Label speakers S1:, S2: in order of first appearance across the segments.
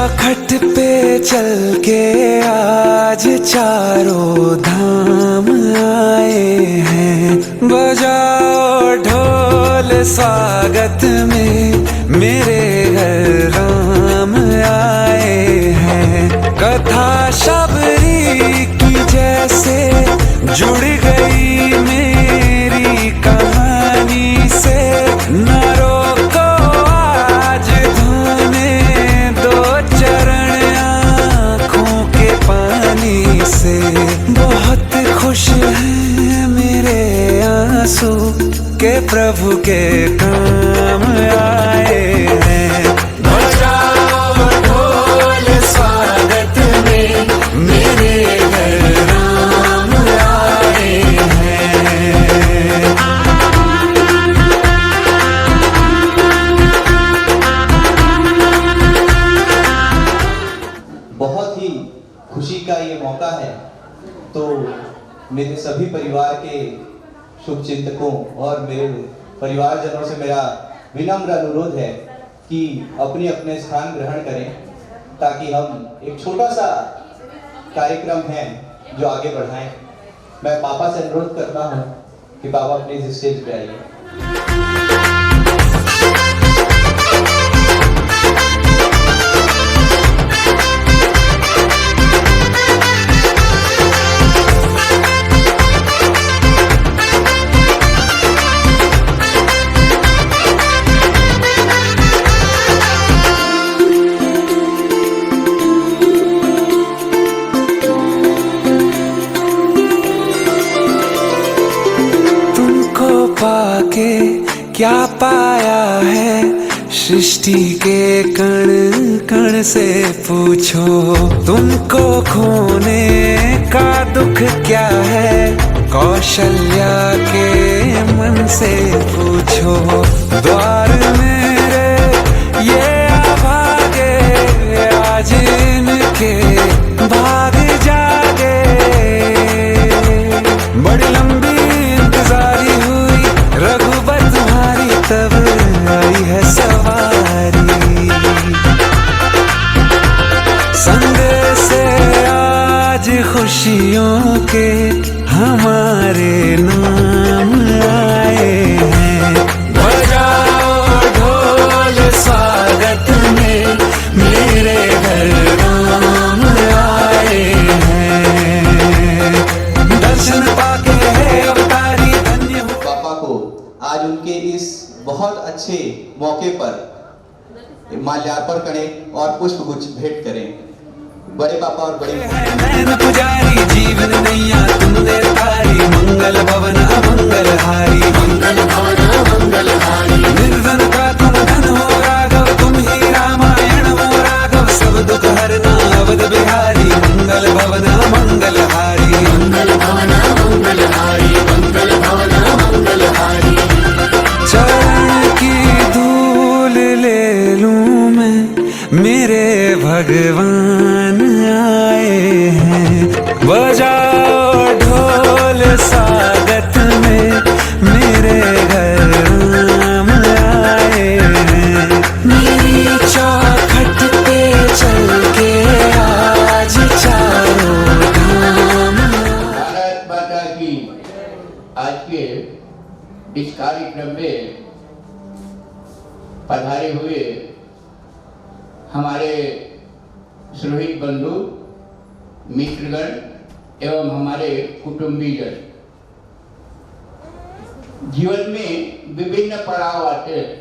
S1: चौखट पे चल के आज चारों धाम आए हैं। बजाओ ढोल स्वागत में मेरे घर राम आए हैं। कथा शबरी की जैसे जुड़ गई मेरी कहानी से। न रोको आज धोने दो चरण आँखों के पानी से। बहुत खुश हैं मेरे आंसू के प्रभु के काम आए हैं। बजाओ ढोल स्वागत में मेरे घर राम आए हैं।
S2: बहुत ही खुशी का ये मौका है, तो मेरे सभी परिवार के शुभचिंतकों और मेरे परिवारजनों से मेरा विनम्र अनुरोध है कि अपने अपने स्थान ग्रहण करें, ताकि हम एक छोटा सा कार्यक्रम है जो आगे बढ़ाएं। मैं पापा से अनुरोध करता हूं कि पापा प्लीज स्टेज पे आइए।
S1: पाके क्या पाया है सृष्टि के कण कण से पूछो। तुमको खोने का दुख क्या है कौशल्या के मन से पूछो। द्वार मेरे ये अभागे आज इनके भाग जागे। बड़ी लंबी इंतजारी हुई रघुबर तुम्हारी, तब आई है सवारी। संदेश से आज खुशियों के हमारे नाम आए हैं। बजाओ ढोल स्वागत में मेरे घर राम आए हैं। दर्शन पाके है अवतारी धन्य हो।
S2: पापा को आज उनके इस बहुत अच्छे मौके पर माल्यार्पण करें और पुष्पगुच्छ भेंट करें। बड़े पापा और बड़े
S1: नैन पुजारी जीवन नैया तुमने तारी। मंगल भवन मंगल हारी, मंगल भवन मंगल हारी। निर्धन का तुम धन हो राघव, तुम ही रामायण हो राघव। सब दुख हरना अवध बिहारी, मंगल भवन मंगल हारी। मंगल भवन मंगल हारी, मंगल भवन मंगल हारी। चरण की धूल ले लूं मैं मेरे भगवान आए हैं। बजाओ ढोल स्वागत में मेरे घर राम आए हैं। मेरी चौखट पे चल के आज चारों धाम।
S3: भारत माता की आज के इस कार्यक्रम में पधारे हुए हमारे सुहृद बंधु मित्रगण एवं हमारे कुटुंबीजन। जीवन में विभिन्न पड़ाव आते हैं।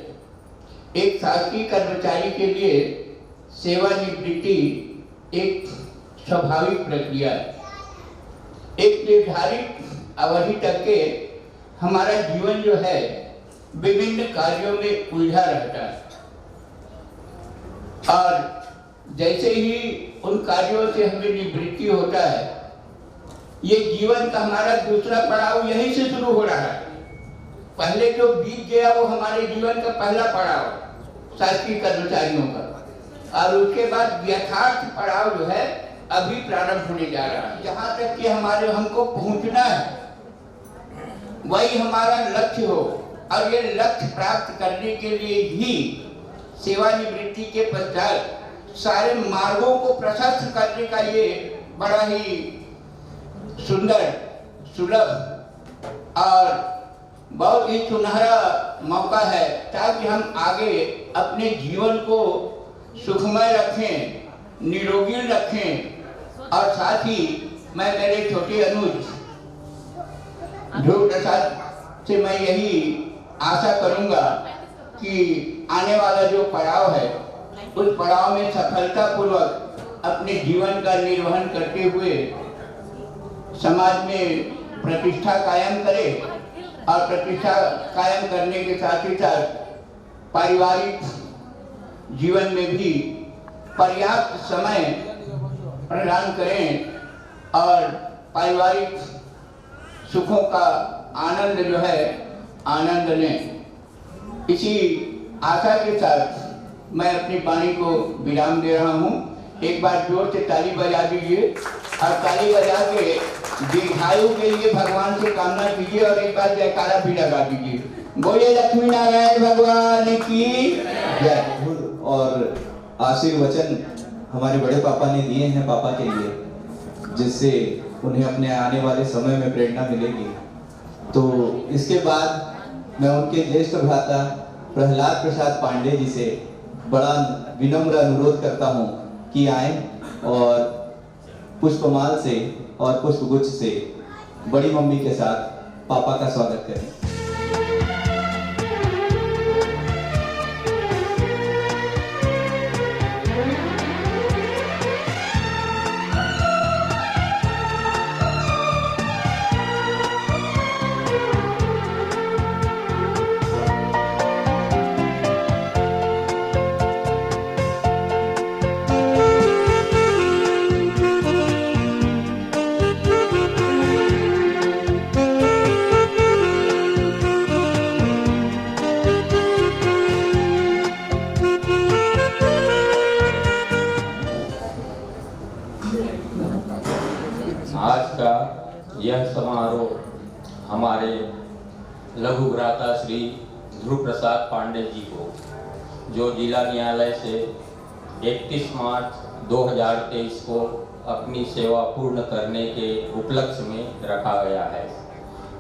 S3: एक शासकीय कर्मचारी के लिए सेवानिवृत्ति एक स्वाभाविक प्रक्रिया है। एक निर्धारित अवधि तक के हमारा जीवन जो है विभिन्न कार्यों में उलझा रहता है, और जैसे ही उन कार्यों से हमें निवृत्ति होता है, ये जीवन का हमारा दूसरा पड़ाव यहीं से शुरू हो रहा है। पहले जो बीत गया वो हमारे जीवन का पहला पड़ाव शासकीय कर्मचारियों का, और उसके बाद यथार्थ पड़ाव जो है अभी प्रारंभ होने जा रहा है। जहाँ तक कि हमारे हमको पहुँचना है वही हमारा लक्ष्य हो, और ये लक्ष्य प्राप्त करने के लिए ही सेवानिवृत्ति के पश्चात सारे मार्गों को प्रशस्त करने का ये बड़ा ही सुंदर, सुलभ और बहुत ही सुनहरा मौका है, ताकि हम आगे अपने जीवन को सुखमय रखें, निरोगी रखें। और साथ ही मैं मेरे छोटे अनुज ध्रुव प्रसाद से मैं यही आशा करूंगा कि आने वाला जो पड़ाव है, उस पड़ाव में सफलतापूर्वक अपने जीवन का निर्वहन करते हुए समाज में प्रतिष्ठा कायम करे, और प्रतिष्ठा कायम करने के साथ ही साथ पारिवारिक जीवन में भी पर्याप्त समय प्रदान करें और पारिवारिक सुखों का आनंद जो है आनंद लें। इसी आशा के साथ मैं अपनी वाणी को विराम दे रहा हूँ। एक बार जोर से ताली बजा दीजिए और ताली बजा के दीर्घायु के लिए भगवान से कामना कीजिए और एक बार जयकारा भी लगा दीजिए। बोलिए लक्ष्मी नारायण भगवान की जय।
S2: और आशीर्वचन हमारे बड़े पापा ने दिए हैं पापा के लिए, जिससे उन्हें अपने आने वाले समय में प्रेरणा मिलेगी। तो इसके बाद मैं उनके ज्येष्ठ भ्राता प्रहलाद प्रसाद पांडे जी से बड़ा विनम्र अनुरोध करता हूँ कि आए और पुष्पमाल से और पुष्पगुच्छ से बड़ी मम्मी के साथ पापा का स्वागत करें।
S4: आज का यह समारोह हमारे लघु भ्राता श्री ध्रुव प्रसाद पांडे जी को, जो जिला न्यायालय से 31 मार्च 2023 को अपनी सेवा पूर्ण करने के उपलक्ष्य में रखा गया है।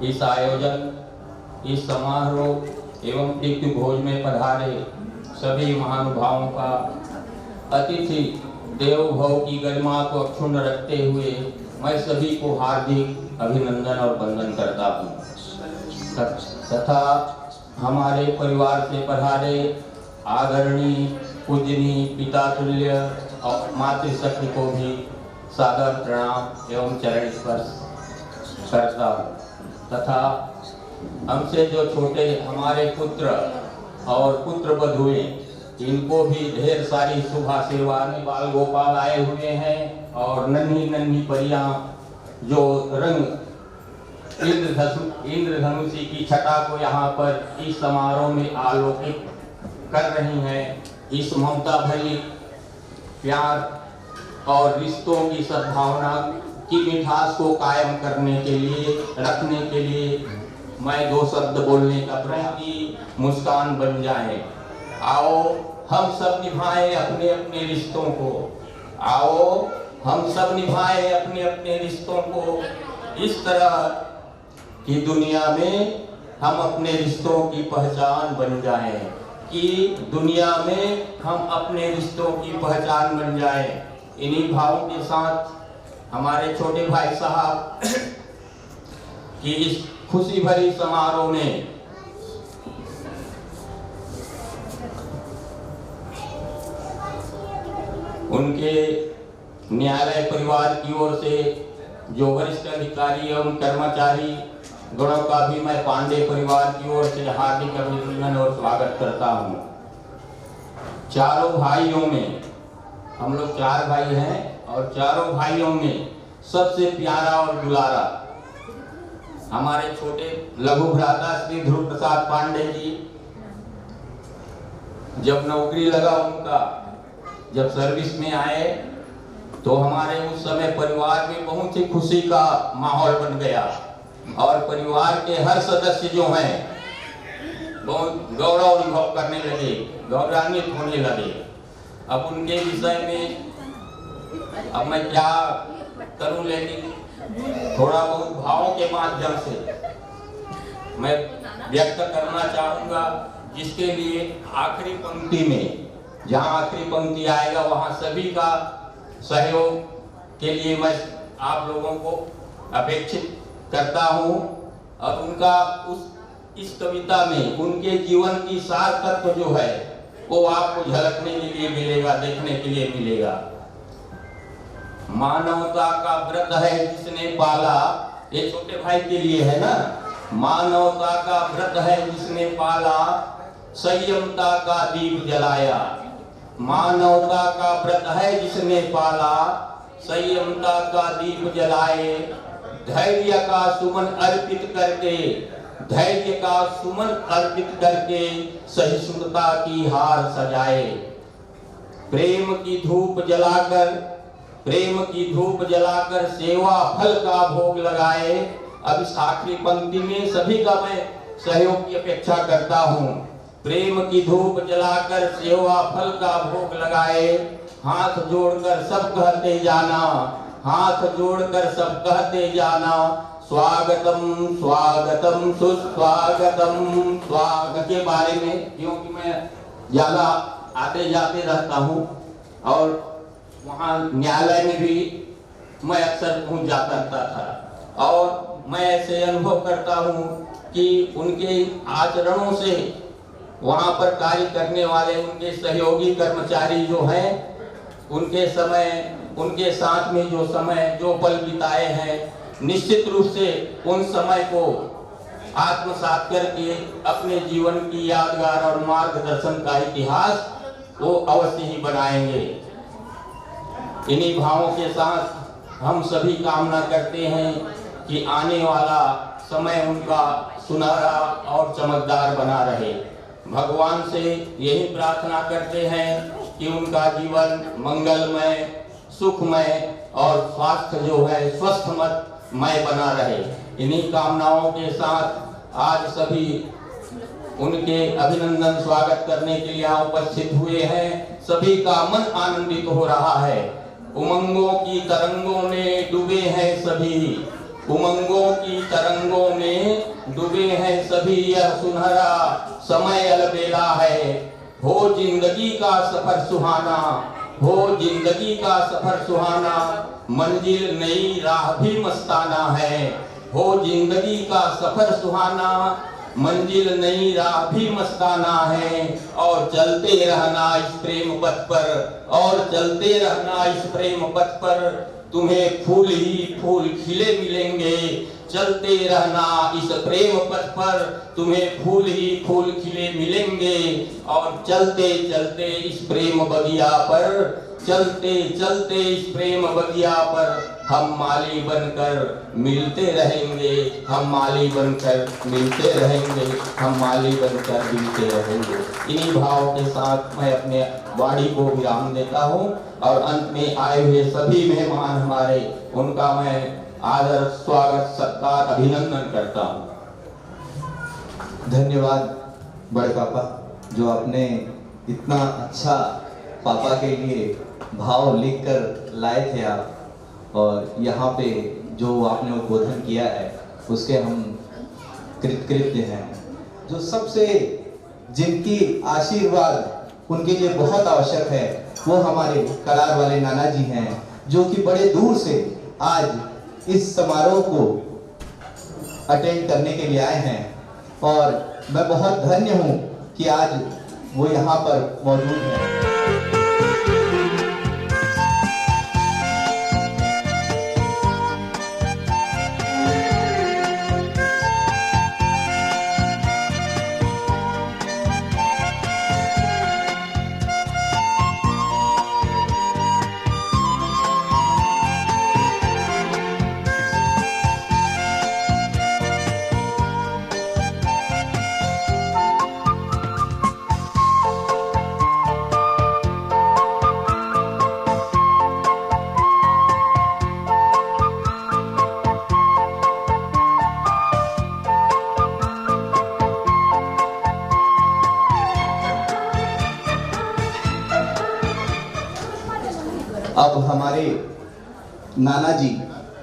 S4: इस आयोजन, इस समारोह एवं तिथि भोज में पधारे सभी महानुभावों का अतिथि देवो भव की गरिमा को अक्षुण्ण रखते हुए मैं सभी को हार्दिक अभिनंदन और वंदन करता हूँ। तथा हमारे परिवार से पधारे आदरणीय पूजनीय पिता तुल्य और मातृशक्ति को भी सादर प्रणाम एवं चरण स्पर्श करता हूँ। तथा हमसे जो छोटे हमारे पुत्र और पुत्र बधुएं, इनको भी ढेर सारी शुभ आशीर्वाद। बाल गोपाल आए हुए हैं और नन्ही नन्ही परियां जो रंग इंद्रधनुषी की छटा को यहाँ पर इस समारोह में आलोकित कर रही हैं। इस ममता भरी प्यार और रिश्तों की सद्भावना की मिठास को कायम करने के लिए, रखने के लिए मैं दो शब्द बोलने का प्रयास की मुस्कान बन जाए। आओ हम सब निभाएं अपने अपने रिश्तों को, आओ हम सब निभाएं अपने अपने रिश्तों को इस तरह कि दुनिया में हम अपने रिश्तों की पहचान बन जाएं, कि दुनिया में हम अपने रिश्तों की पहचान बन जाएं। इन्हीं भावों के साथ हमारे छोटे भाई साहब की इस खुशी भरी समारोह में उनके न्यायालय परिवार की ओर से जो वरिष्ठ अधिकारी एवं कर्मचारी गणों का भी मैं पांडे परिवार की ओर से हार्दिक अभिनंदन और स्वागत करता हूं। चारों भाइयों में, हम लोग 4 भाई हैं और चारों भाइयों में सबसे प्यारा और दुलारा हमारे छोटे लघु भ्राता श्री ध्रुव प्रसाद पांडे जी। जब नौकरी लगा उनका, जब सर्विस में आए, तो हमारे उस समय परिवार में बहुत ही खुशी का माहौल बन गया और परिवार के हर सदस्य जो हैं बहुत गौरव अनुभव करने लगे, गौरवान्वित होने लगे। अब उनके विषय में अब मैं क्या करूं, लेकिन थोड़ा बहुत भावों के माध्यम से मैं व्यक्त करना चाहूंगा, जिसके लिए आखिरी पंक्ति में, जहां आखिरी पंक्ति आएगा वहां सभी का सहयोग के लिए मैं आप लोगों को अपेक्षित करता हूं। और उनका इस कविता में उनके जीवन की सार तत्व जो है वो आपको झलकने के लिए मिलेगा, देखने के लिए मिलेगा। मानवता का व्रत है जिसने पाला, ये छोटे भाई के लिए है ना। मानवता का व्रत है जिसने पाला, संयमता का दीप जलाया। मानवता का व्रत है जिसने पाला, संयमता का दीप जलाए। धैर्य का सुमन अर्पित करके, धैर्य का सुमन अर्पित करके सहिष्णुता की हार सजाए। प्रेम की धूप जलाकर, प्रेम की धूप जलाकर सेवा फल का भोग लगाए। अब इस आखिरी पंक्ति में सभी का मैं सहयोग की अपेक्षा करता हूँ। प्रेम की धूप जलाकर सेवा फल का भोग लगाए। हाथ जोड़कर सब कहते जाना, हाथ जोड़कर सब कहते जाना, स्वागतम स्वागतम सुस्वागतम। स्वागत के बारे में, क्योंकि मैं ज्यादा आते जाते रहता हूँ और वहाँ न्यायालय में भी मैं अक्सर पहुँच जाता था, और मैं ऐसे अनुभव करता हूँ कि उनके आचरणों से वहाँ पर कार्य करने वाले उनके सहयोगी कर्मचारी जो हैं, उनके समय, उनके साथ में जो समय, जो पल बिताए हैं, निश्चित रूप से उन समय को आत्मसात करके अपने जीवन की यादगार और मार्गदर्शन का इतिहास वो अवश्य ही बनाएंगे। इन्हीं भावों के साथ हम सभी कामना करते हैं कि आने वाला समय उनका सुनहरा और चमकदार बना रहे। भगवान से यही प्रार्थना करते हैं कि उनका जीवन मंगलमय, सुखमय और स्वास्थ्य जो है स्वस्थमय बना रहे। इन्हीं कामनाओं के साथ आज सभी उनके अभिनंदन स्वागत करने के लिए यहाँ उपस्थित हुए हैं। सभी का मन आनंदित हो रहा है। उमंगों की तरंगों में डूबे हैं सभी, उमंगों की तरंगों में डूबे हैं सभी। यह सुनहरा समय अलबेला है, हो जिंदगी का सफर सुहाना, हो जिंदगी का सफर सुहाना। मंजिल नई राह भी मस्ताना है, हो जिंदगी का सफर सुहाना। मंजिल नई राह भी मस्ताना है, और चलते रहना इस प्रेम पथ पर, और चलते रहना इस प्रेम पथ पर। तुम्हें फूल ही फूल खिले मिलेंगे, चलते रहना इस प्रेम पथ पर। तुम्हें फूल ही फूल खिले मिलेंगे, और चलते चलते इस प्रेम बगिया पर, चलते चलते इस प्रेम बगिया पर हम माली बनकर मिलते रहेंगे, हम माली बनकर मिलते रहेंगे, हम माली बनकर मिलते रहेंगे। इन्हीं भाव के साथ मैं अपने वाणी को विराम देता हूँ, और अंत में आए हुए सभी मेहमान हमारे, उनका मैं आदर, स्वागत, सत्कार, अभिनंदन करता हूँ।
S2: धन्यवाद बड़े पापा, जो आपने इतना अच्छा पापा के लिए भाव लिखकर लाए थे आप, और यहाँ पे जो आपने उद्बोधन किया है उसके हम कृतकृत्य हैं। जो सबसे जिनकी आशीर्वाद उनके लिए बहुत आवश्यक है वो हमारे कलार वाले नाना जी हैं, जो कि बड़े दूर से आज इस समारोह को अटेंड करने के लिए आए हैं, और मैं बहुत धन्य हूँ कि आज वो यहाँ पर मौजूद हैं। हमारे नाना जी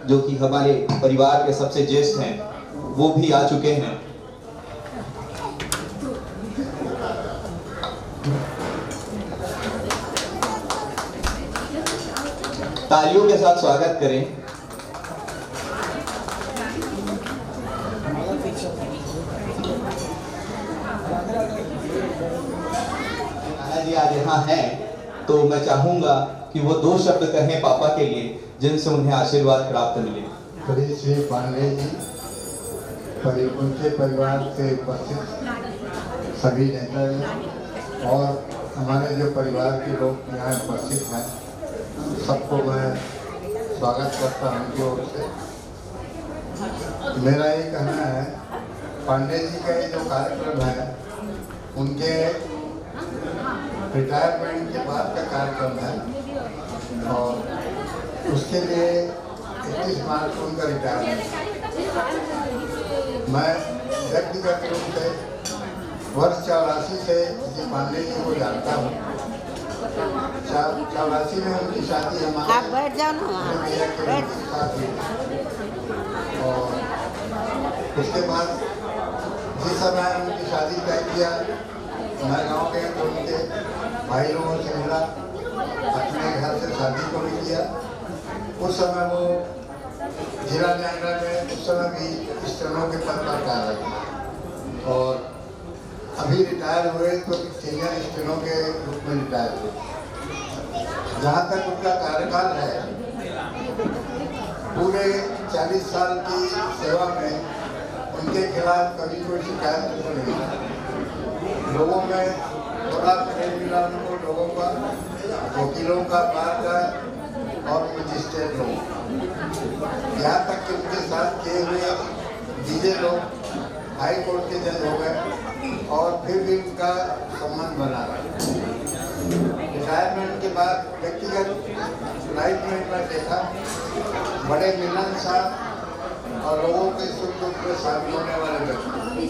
S2: जो कि हमारे परिवार के सबसे ज्येष्ठ हैं वो भी आ चुके हैं। तालियों के साथ स्वागत करें। नाना जी आज यहाँ हैं तो मैं चाहूंगा कि वो 2 शब्द कहें पापा के लिए जिनसे उन्हें आशीर्वाद प्राप्त मिले।
S5: श्री श्री पांडे जी, उनके परिवार से उपस्थित सभी नेता और हमारे जो परिवार के लोग यहाँ उपस्थित हैं, सबको मैं स्वागत करता हूँ उनकी ओर से। मेरा ये कहना है, पांडे जी का ये जो कार्यक्रम है उनके रिटायरमेंट के बाद का कार्यक्रम है और उसके लिए 31 मार्च को उनका रिटायरमेंट। मैं व्यक्तिगत रूप से वर्ष 84 से श्री पांडे जी को जानता हूँ। 84 में उनकी शादी हमारे
S6: आप बैठ जाओ ना, बैठ।
S5: साथ हुई और उसके बाद जिस समय उनकी शादी तय किया, मैं गाँव के उनके भाई लोगों से मिला, अपने घर से शादी को भी किया। उस समय वो जिला न्यायालय में उस समय भी स्टेनो के पद पर कार्यरत थे और अभी रिटायर हुए तो सीनियर स्टेनो के रूप में रिटायर हुए। जहाँ तक उनका कार्यकाल है, पूरे 40 साल की सेवा में उनके खिलाफ कभी कोई शिकायत नहीं हुई। लोगों में बड़ा प्रेम मिला उनको, लोगों का, वकीलों का, बार का और मजिस्ट्रेट लोग, यहाँ तक कि उनके साथ किए हुए डीजे लोग हाई कोर्ट के जज हो गए और फिर भी उनका संबंध बना रहा। रिटायरमेंट के बाद व्यक्तिगत लाइफ में मैं देखा बड़े मिलनसार और लोगों के सुख दुख में शामिल होने वाले व्यक्ति।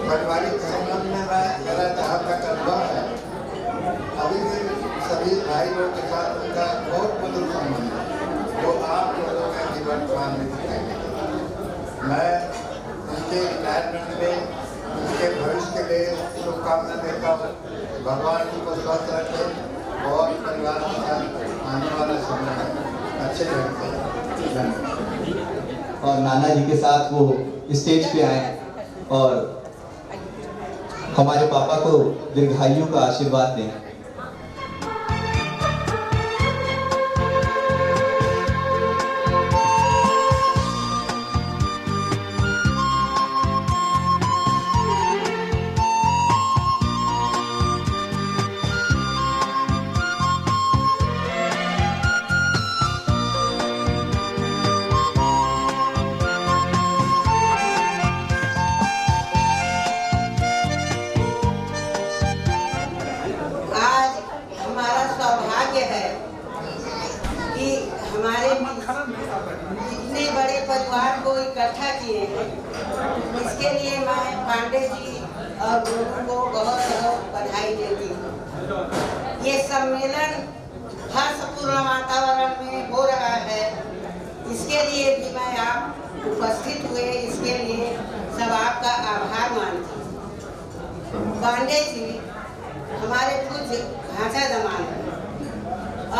S5: पारिवारिक संबंध में मेरा जहाँ तक अनुभव है, अभी भी सभी भाई लोगों के साथ उनका बहुत मधुर संबंध है जो आप लोगों में भी वर्तमान में दिखाई देता। मैं उनके रिटायरमेंट में उनके भविष्य के लिए शुभकामना देता हूँ। भगवान उनको स्वस्थ रखे और परिवार के साथ आने वाला समय अच्छे ढंग से धन्यवाद।
S2: और नाना जी के साथ वो स्टेज पे आए और हमारे पापा को दीर्घायु का आशीर्वाद दें।
S6: इतने बड़े परिवार को इकट्ठा किए हैं, इसके लिए मैं पांडे जी और गुरु को बहुत बहुत बधाई देती हूँ। ये सम्मेलन हर्षपूर्ण वातावरण में हो रहा है, इसके लिए भी मैं आप उपस्थित हुए, इसके लिए सब आपका आभार मानती हूँ। पांडे जी हमारे पूज्य भाषा जमान है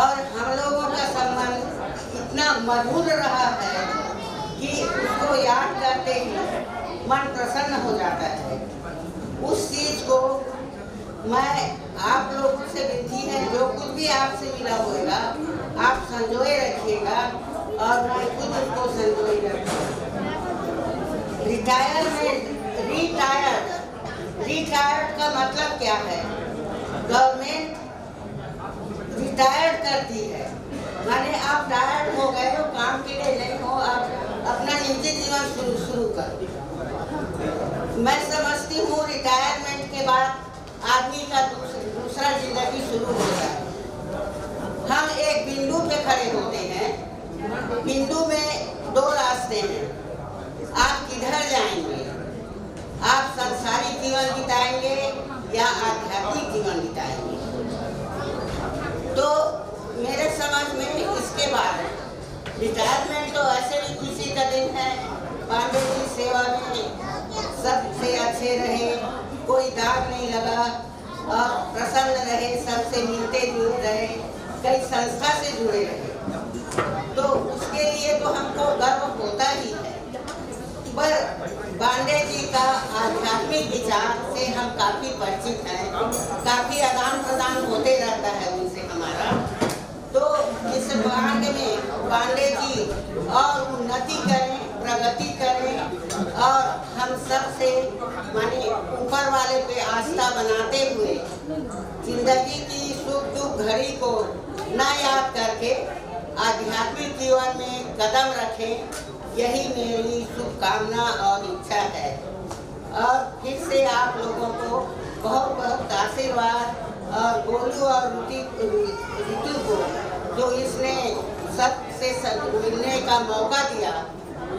S6: और हम लोगों का संबंध इतना मधुर रहा है कि उसको याद करते ही मन प्रसन्न हो जाता है। उस चीज को मैं आप लोगों से विनती है, जो कुछ भी आपसे मिला होगा आप संजोए रखिएगा और मैं खुद उसको संजोए रखूँगा। रिटायर्ड का मतलब क्या है? गवर्नमेंट रिटायर्ड करती है, माने आप टायर्ड हो गए हो, काम के लिए नहीं हो, आप अपना निजी जीवन शुरू कर। मैं समझती हूँ रिटायरमेंट के बाद आदमी का दूसरा जिंदगी शुरू होता है। हम एक बिंदु पे खड़े होते हैं, बिंदु में 2 रास्ते हैं, आप किधर जाएंगे? आप संसारिक जीवन बिताएंगे या आध्यात्मिक जीवन बिताएंगे? तो मेरे रिटायरमेंट तो ऐसे भी खुशी का दिन है। पांडे जी सेवा में सबसे अच्छे रहे, कोई दाग नहीं लगा और प्रसन्न रहे, सबसे मिलते जुलते रहे, कई संस्था से जुड़े रहे, तो उसके लिए तो हमको गर्व होता ही है। पर पांडे जी का आध्यात्मिक विचार से हम काफी परिचित हैं, काफी आदान प्रदान होते रहता है उनसे हमारा। तो इस मार्ग में पांडे जी और उन्नति करें, प्रगति करें और हम सब से माने ऊपर वाले पे आस्था बनाते हुए जिंदगी की सुख दुख घड़ी को न याद करके आध्यात्मिक जीवन में कदम रखें, यही मेरी शुभकामना और इच्छा है। और फिर से आप लोगों को बहुत बहुत आशीर्वाद, और गोलू और ऋतु को जो इसने सबसे मिलने का मौका दिया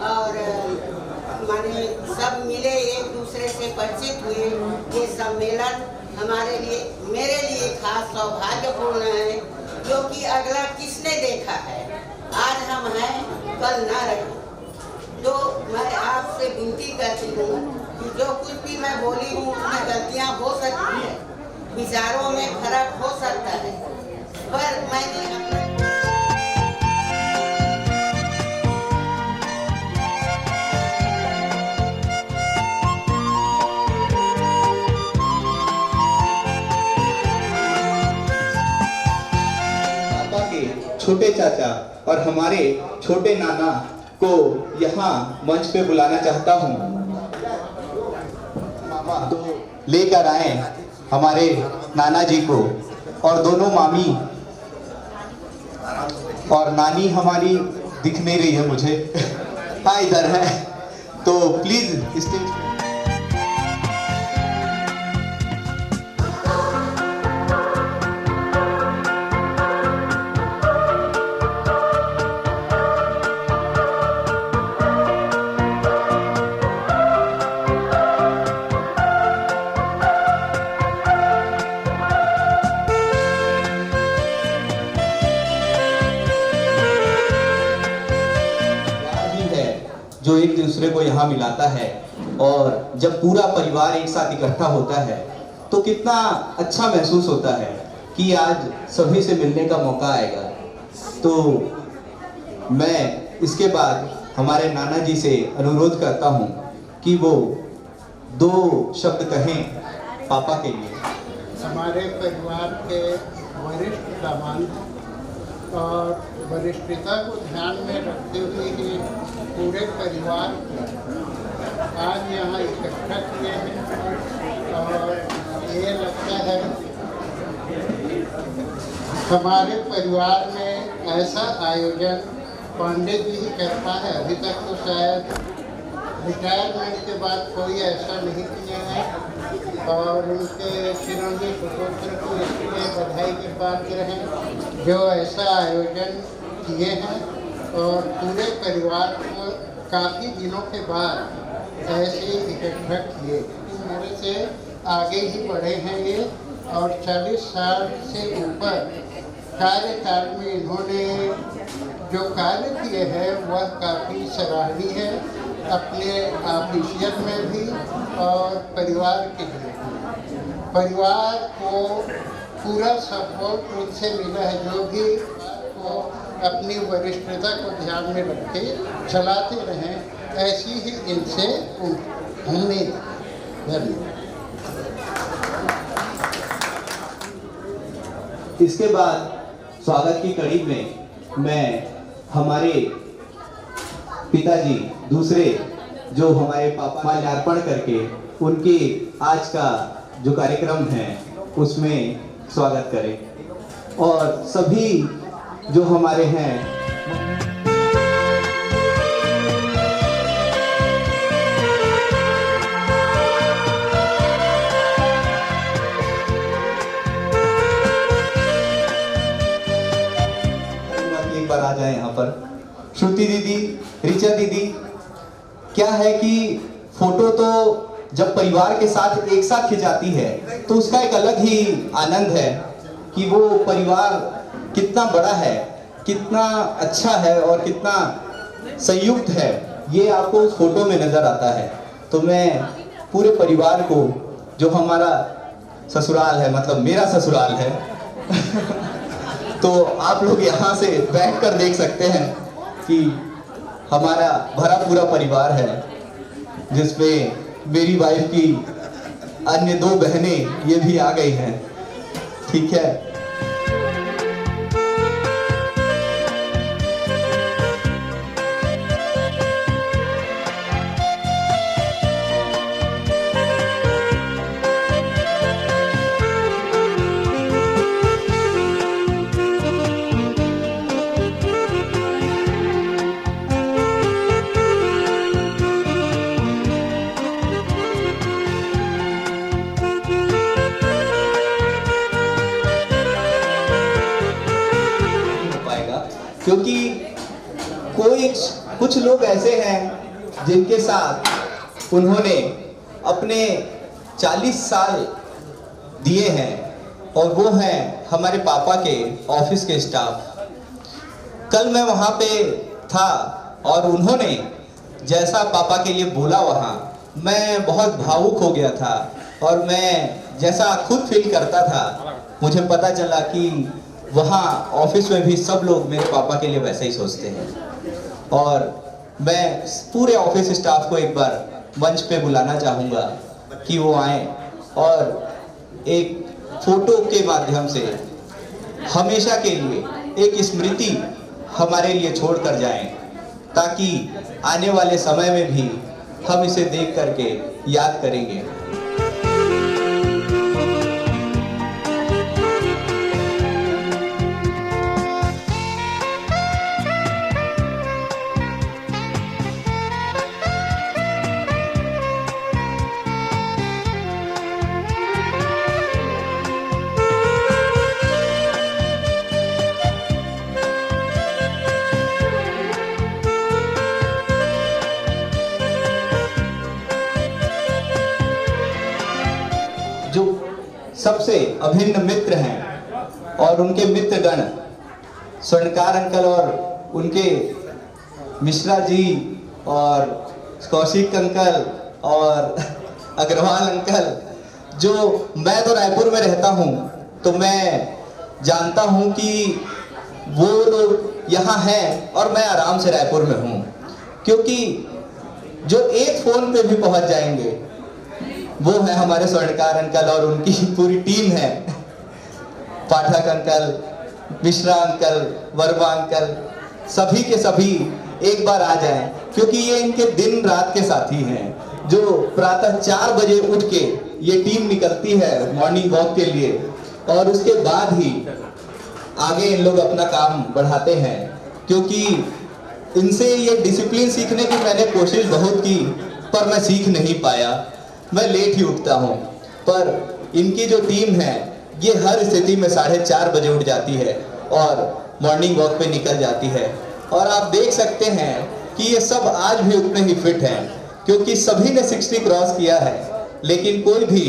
S6: और माने सब मिले, एक दूसरे से परिचित हुए, ये सम्मेलन हमारे लिए, मेरे लिए खास सौभाग्यपूर्ण है, क्योंकि अगला किसने देखा है, आज हम हैं कल ना रहे। तो मैं आपसे विनती करती हूँ कि जो कुछ भी मैं बोली हूँ उसमें गलतियाँ हो सकती है, विचारों में फर्क हो सकता है, पर मैंने अपने
S2: छोटे चाचा और हमारे छोटे नाना को यहाँ मंच पे बुलाना चाहता हूँ। तो लेकर आए हमारे नाना जी को, और दोनों मामी और नानी हमारी दिख नहीं रही है मुझे, हाँ इधर है, तो प्लीज स्टेज पे। जो एक दूसरे को यहाँ मिलाता है, और जब पूरा परिवार एक साथ इकट्ठा होता है तो कितना अच्छा महसूस होता है कि आज सभी से मिलने का मौका आएगा। तो मैं इसके बाद हमारे नाना जी से अनुरोध करता हूँ कि वो 2 शब्द कहें पापा के लिए।
S7: हमारे परिवार के वरिष्ठ दामाद और वरिष्ठता को ध्यान में रखते हुए ही पूरे परिवार को आज यहाँ इकट्ठा किए हैं, और ये लगता है हमारे परिवार में ऐसा आयोजन पांडे जी ही करता है। अभी तक तो शायद रिटायरमेंट के बाद कोई ऐसा नहीं किया है, और उनके चिरंजीव सुपुत्र को इसलिए बधाई के पात्र हैं जो ऐसा आयोजन किए हैं, और पूरे परिवार को काफ़ी दिनों के बाद ऐसे इकट्ठा किए। मेरे से आगे ही बढ़े हैं ये, और 40 साल से ऊपर कार्यकाल में इन्होंने जो कार्य किए हैं वह काफ़ी सराहनीय है, अपने ऑफिशियल में भी और परिवार के लिए। परिवार को पूरा सपोर्ट उनसे मिला है, जो भी को अपनी वरिष्ठता को ध्यान में रख के चलाते रहें, ऐसी ही इनसे उम्मीद। धन्यवाद।
S2: इसके बाद स्वागत की कड़ी में मैं हमारे पिताजी दूसरे जो हमारे पापा माल्यार्पण करके उनके आज का जो कार्यक्रम है उसमें स्वागत करें, और सभी जो हमारे हैं एक बार आ जाए यहाँ पर। श्रुति दीदी, ऋचा दीदी, क्या है कि फोटो तो जब परिवार के साथ एक साथ खिंचाती है तो उसका एक अलग ही आनंद है कि वो परिवार कितना बड़ा है कितना अच्छा है और कितना संयुक्त है, ये आपको उस फोटो में नजर आता है। तो मैं पूरे परिवार को, जो हमारा ससुराल है, मतलब मेरा ससुराल है तो आप लोग यहाँ से बैठ कर देख सकते हैं कि हमारा भरा पूरा परिवार है, जिसमें मेरी वाइफ की अन्य 2 बहनें ये भी आ गई हैं। ठीक है, क्योंकि कुछ लोग ऐसे हैं जिनके साथ उन्होंने अपने 40 साल दिए हैं, और वो हैं हमारे पापा के ऑफिस के स्टाफ। कल मैं वहाँ पे था और उन्होंने जैसा पापा के लिए बोला वहाँ, मैं बहुत भावुक हो गया था। और मैं जैसा खुद फील करता था, मुझे पता चला कि वहाँ ऑफिस में भी सब लोग मेरे पापा के लिए वैसे ही सोचते हैं। और मैं पूरे ऑफिस स्टाफ को एक बार मंच पे बुलाना चाहूँगा कि वो आए और एक फोटो के माध्यम से हमेशा के लिए एक स्मृति हमारे लिए छोड़ कर जाएं, ताकि आने वाले समय में भी हम इसे देख करके याद करेंगे। जो सबसे अभिन्न मित्र हैं और उनके मित्रगण स्वर्णकार अंकल और उनके मिश्रा जी और कौशिक अंकल और अग्रवाल अंकल, जो मैं तो रायपुर में रहता हूँ, तो मैं जानता हूँ कि वो लोग यहाँ हैं और मैं आराम से रायपुर में हूँ, क्योंकि जो एक फोन पे भी पहुँच जाएंगे वो है हमारे स्वर्णकार अंकल और उनकी पूरी टीम है। Pathak uncle, Mishra uncle, Verma uncle, सभी के सभी एक बार आ जाएं, क्योंकि ये इनके दिन रात के साथी हैं। जो प्रातः 4 बजे उठ के ये टीम निकलती है मॉर्निंग वॉक के लिए, और उसके बाद ही आगे इन लोग अपना काम बढ़ाते हैं। क्योंकि इनसे ये डिसिप्लिन सीखने की मैंने कोशिश बहुत की, पर मैं सीख नहीं पाया। मैं लेट ही उठता हूँ, पर इनकी जो टीम है ये हर स्थिति में 4:30 बजे उठ जाती है और मॉर्निंग वॉक पे निकल जाती है। और आप देख सकते हैं कि ये सब आज भी उतने ही फिट हैं, क्योंकि सभी ने 60 क्रॉस किया है, लेकिन कोई भी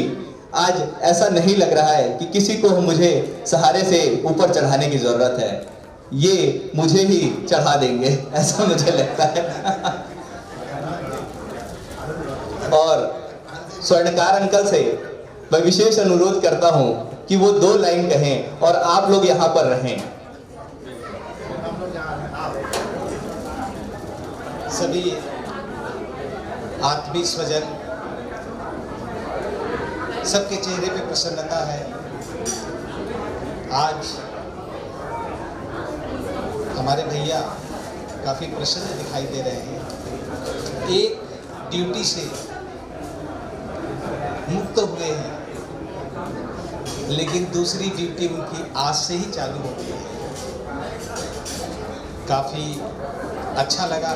S2: आज ऐसा नहीं लग रहा है कि किसी को मुझे सहारे से ऊपर चढ़ाने की जरूरत है। ये मुझे ही चढ़ा देंगे, ऐसा मुझे लगता है। और स्वर्णकार अंकल से मैं विशेष अनुरोध करता हूं कि वो 2 लाइन कहें और आप लोग यहां पर रहें।
S8: सभी आत्मीय स्वजन, सबके चेहरे पे प्रसन्नता है। आज हमारे भैया काफ़ी प्रसन्न दिखाई दे रहे हैं। एक ड्यूटी से मुक्त हुए हैं, लेकिन दूसरी ड्यूटी उनकी आज से ही चालू हो गई है। काफ़ी अच्छा लगा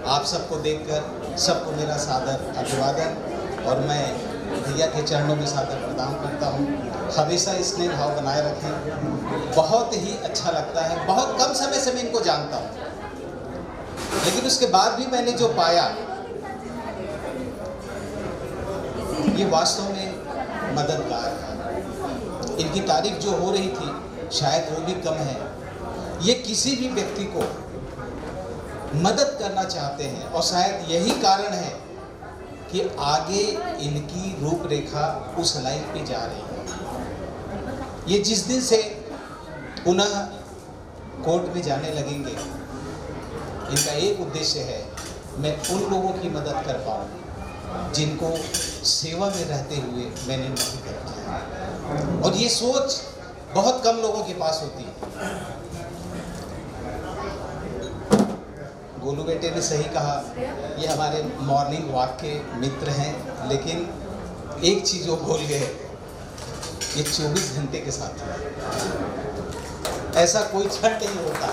S8: आप सबको देखकर। सबको मेरा सादर अभिवादन, और मैं भैया के चरणों में सादर प्रदान करता हूँ। हमेशा स्नेह भाव बनाए रखें। बहुत ही अच्छा लगता है। बहुत कम समय से मैं इनको जानता हूँ, लेकिन उसके बाद भी मैंने जो पाया, ये वास्तव में मददगार है। इनकी तारीफ जो हो रही थी, शायद वो भी कम है, ये किसी भी व्यक्ति को मदद करना चाहते हैं और शायद यही कारण है कि आगे इनकी रूपरेखा उस लाइन पे जा रही है। ये जिस दिन से पुनः कोर्ट में जाने लगेंगे, इनका एक उद्देश्य है, मैं उन लोगों की मदद कर पाऊँ जिनको सेवा में रहते हुए मैंने नहीं कर पाया। और ये सोच बहुत कम लोगों के पास होती है। गोलू बेटे ने सही कहा, ये हमारे मॉर्निंग वॉक के मित्र हैं, लेकिन एक चीज़ वो भूल गए, ये 24 घंटे के साथ है। ऐसा कोई क्षण नहीं होता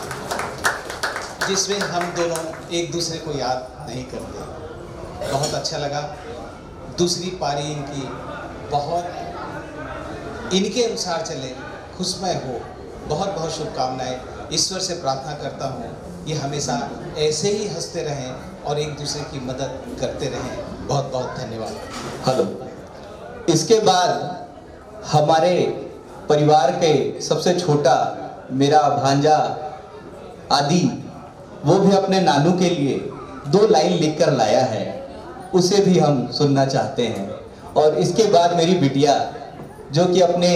S8: जिसमें हम दोनों एक दूसरे को याद नहीं करते। बहुत अच्छा लगा। दूसरी पारी इनकी बहुत इनके अनुसार चले, खुशमय हो। बहुत बहुत शुभकामनाएं। ईश्वर से प्रार्थना करता हूँ ये हमेशा ऐसे ही हंसते रहें और एक दूसरे की मदद करते रहें। बहुत बहुत धन्यवाद।
S2: हेलो। इसके बाद हमारे परिवार के सबसे छोटा मेरा भांजा आदि, वो भी अपने नानू के लिए 2 लाइन लिखकर लाया है, उसे भी हम सुनना चाहते हैं। और इसके बाद मेरी बिटिया जो कि अपने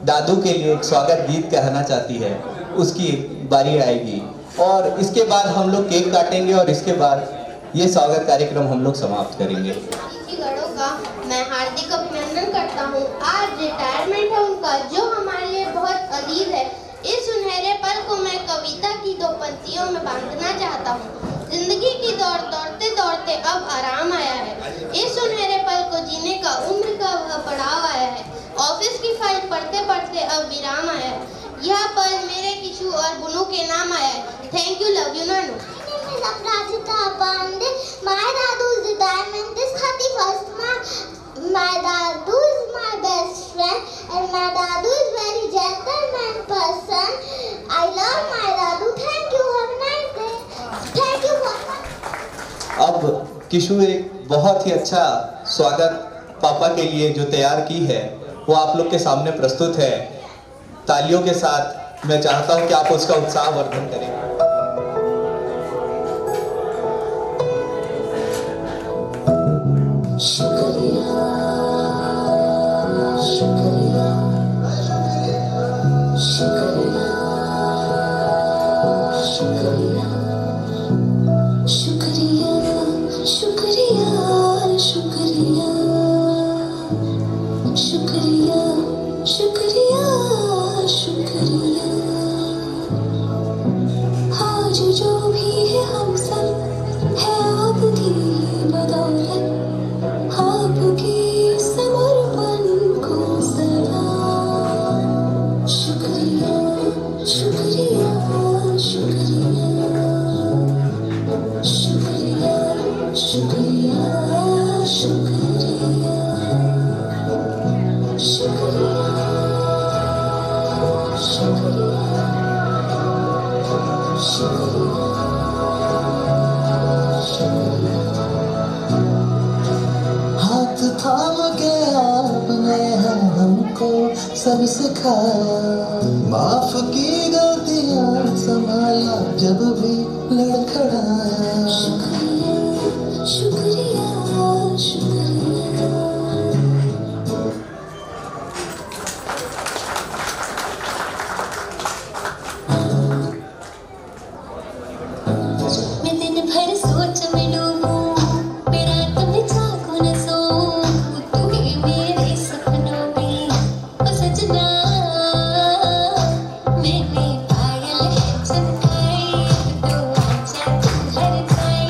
S2: दादू के लिए एक स्वागत गीत कहना चाहती है, उसकी बारी आएगी। और इसके बाद हम लोग केक काटेंगे और इसके बाद ये स्वागत कार्यक्रम हम लोग समाप्त करेंगे।
S9: गढ़ों का मैं हार्दिक अभिनंदन करता हूँ। आज रिटायरमेंट है उनका, जो हमारे लिए बहुत अजीज है। इस सुनहरे पल को मैं कविता की 2 पंक्तियों में बांधना चाहता हूँ। जिंदगी की दौड़ दौड़ते दौड़ते अब आराम आया है। इस सुनहरे पल को जीने का उम्र का वह पड़ाव आया है। ऑफिस की फाइल पढ़ते पढ़ते अब विराम आया है। यह पल मेरे किशु और बुनू के नाम आया है। Thank you, love you Nanu.
S10: Aparajita Pandey. My Dadu's retirement is 31st March. My Dadu is my best friend and my Dadu is very gentleman person. I love my Dadu. Thank you. Have a nice day. Thank you for.
S2: अब किशु एक बहुत ही अच्छा स्वागत पापा के लिए जो तैयार की है वो आप लोग के सामने प्रस्तुत है। तालियों के साथ मैं चाहता हूं कि आप उसका उत्साह वर्धन करें।
S11: सब सिखाया, माफ की गलतियां संभाला जब भी लड़खड़ाया। शुक्रिया शुक्रिया शुक्रिया।
S10: मैं दिन भर सोच में डूबूं, मेरा तुम जागो न सोऊं, तू ही मेरे सपनों में ओ सजना। मैंने पायल है चमकाई, तो आजा तू हर जाए।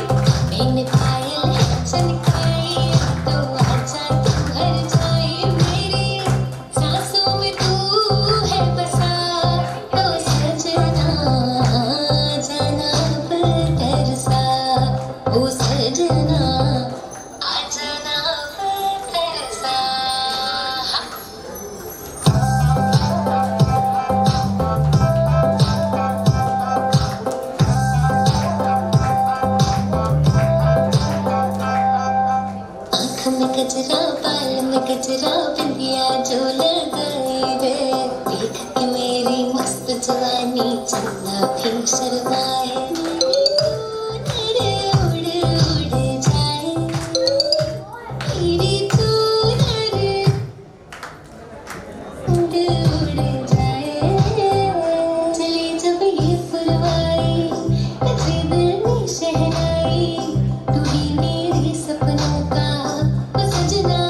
S11: शर्माए उड़ उड़ जाए मेरी तू उड़ उड़ जाए चले जब ये फुलवारी नचे दिल में शहनाई तू ही मेरे सपनों का ओ सजना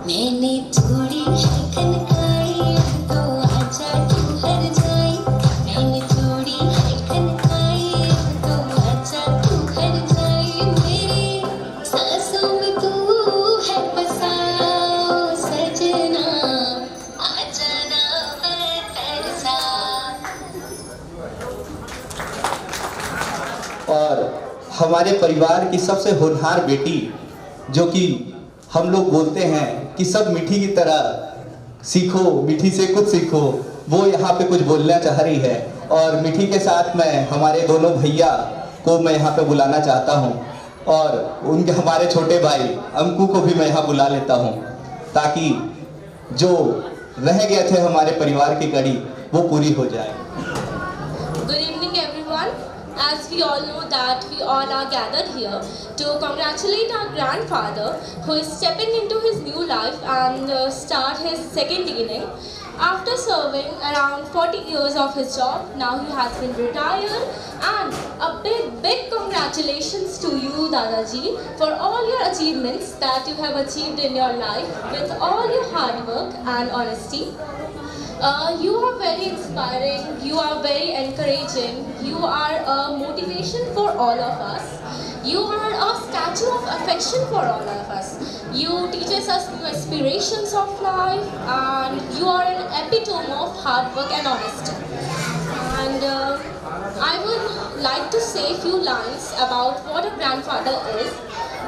S11: मैंने थोड़ी हरकन खाई तो आजा तू हर जाई मैंने थोड़ी हरकन खाई तो आजा तू हर जाई मेरी सांसों में तू है बसा ओ सजना आ जाना मैं तरसा।
S2: और हमारे परिवार की सबसे होनहार बेटी, जो कि हम लोग बोलते हैं कि सब मीठी की तरह सीखो, मीठी से कुछ सीखो, वो यहाँ पे कुछ बोलना चाह रही है। और मीठी के साथ मैं हमारे दोनों भैया को मैं यहाँ पे बुलाना चाहता हूँ और उनके हमारे छोटे भाई अंकु को भी मैं यहाँ बुला लेता हूँ, ताकि जो रह गए थे हमारे परिवार की कड़ी वो पूरी हो जाए।
S12: Good evening, everyone. As we all know that we all are gathered here to congratulate our grandfather who is stepping into his new life and start his second innings. After serving around 40 years of his job, now he has been retired, and a big congratulations to you, Dadaji, for all your achievements that you have achieved in your life with all your hard work and honesty. You are very inspiring, you are very encouraging, you are a motivation for all of us. You are a statue of affection for all of us. You teaches us new aspirations of life, and you are an epitome of hard work and honesty. And I would like to say a few lines about what a grandfather is.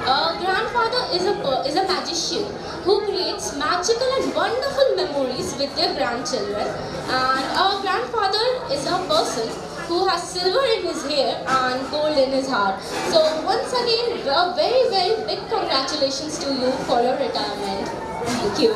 S12: A grandfather is a magician who creates magical and wonderful memories with their grandchildren. And a grandfather is a person who has silver in his hair and gold in his heart. So once again, a very big congratulations to you for your retirement. Thank you.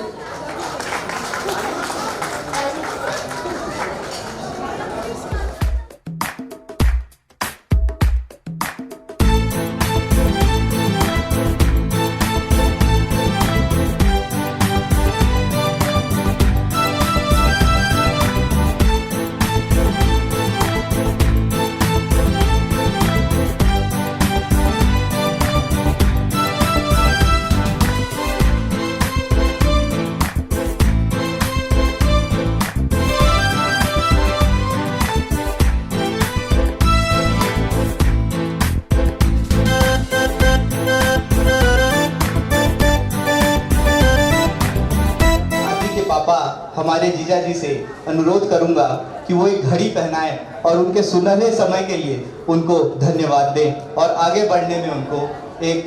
S2: हमारे जीजा जी से अनुरोध करूंगा कि वो एक घड़ी पहनाएं और उनके सुनहरे समय के लिए उनको धन्यवाद दें और आगे बढ़ने में उनको एक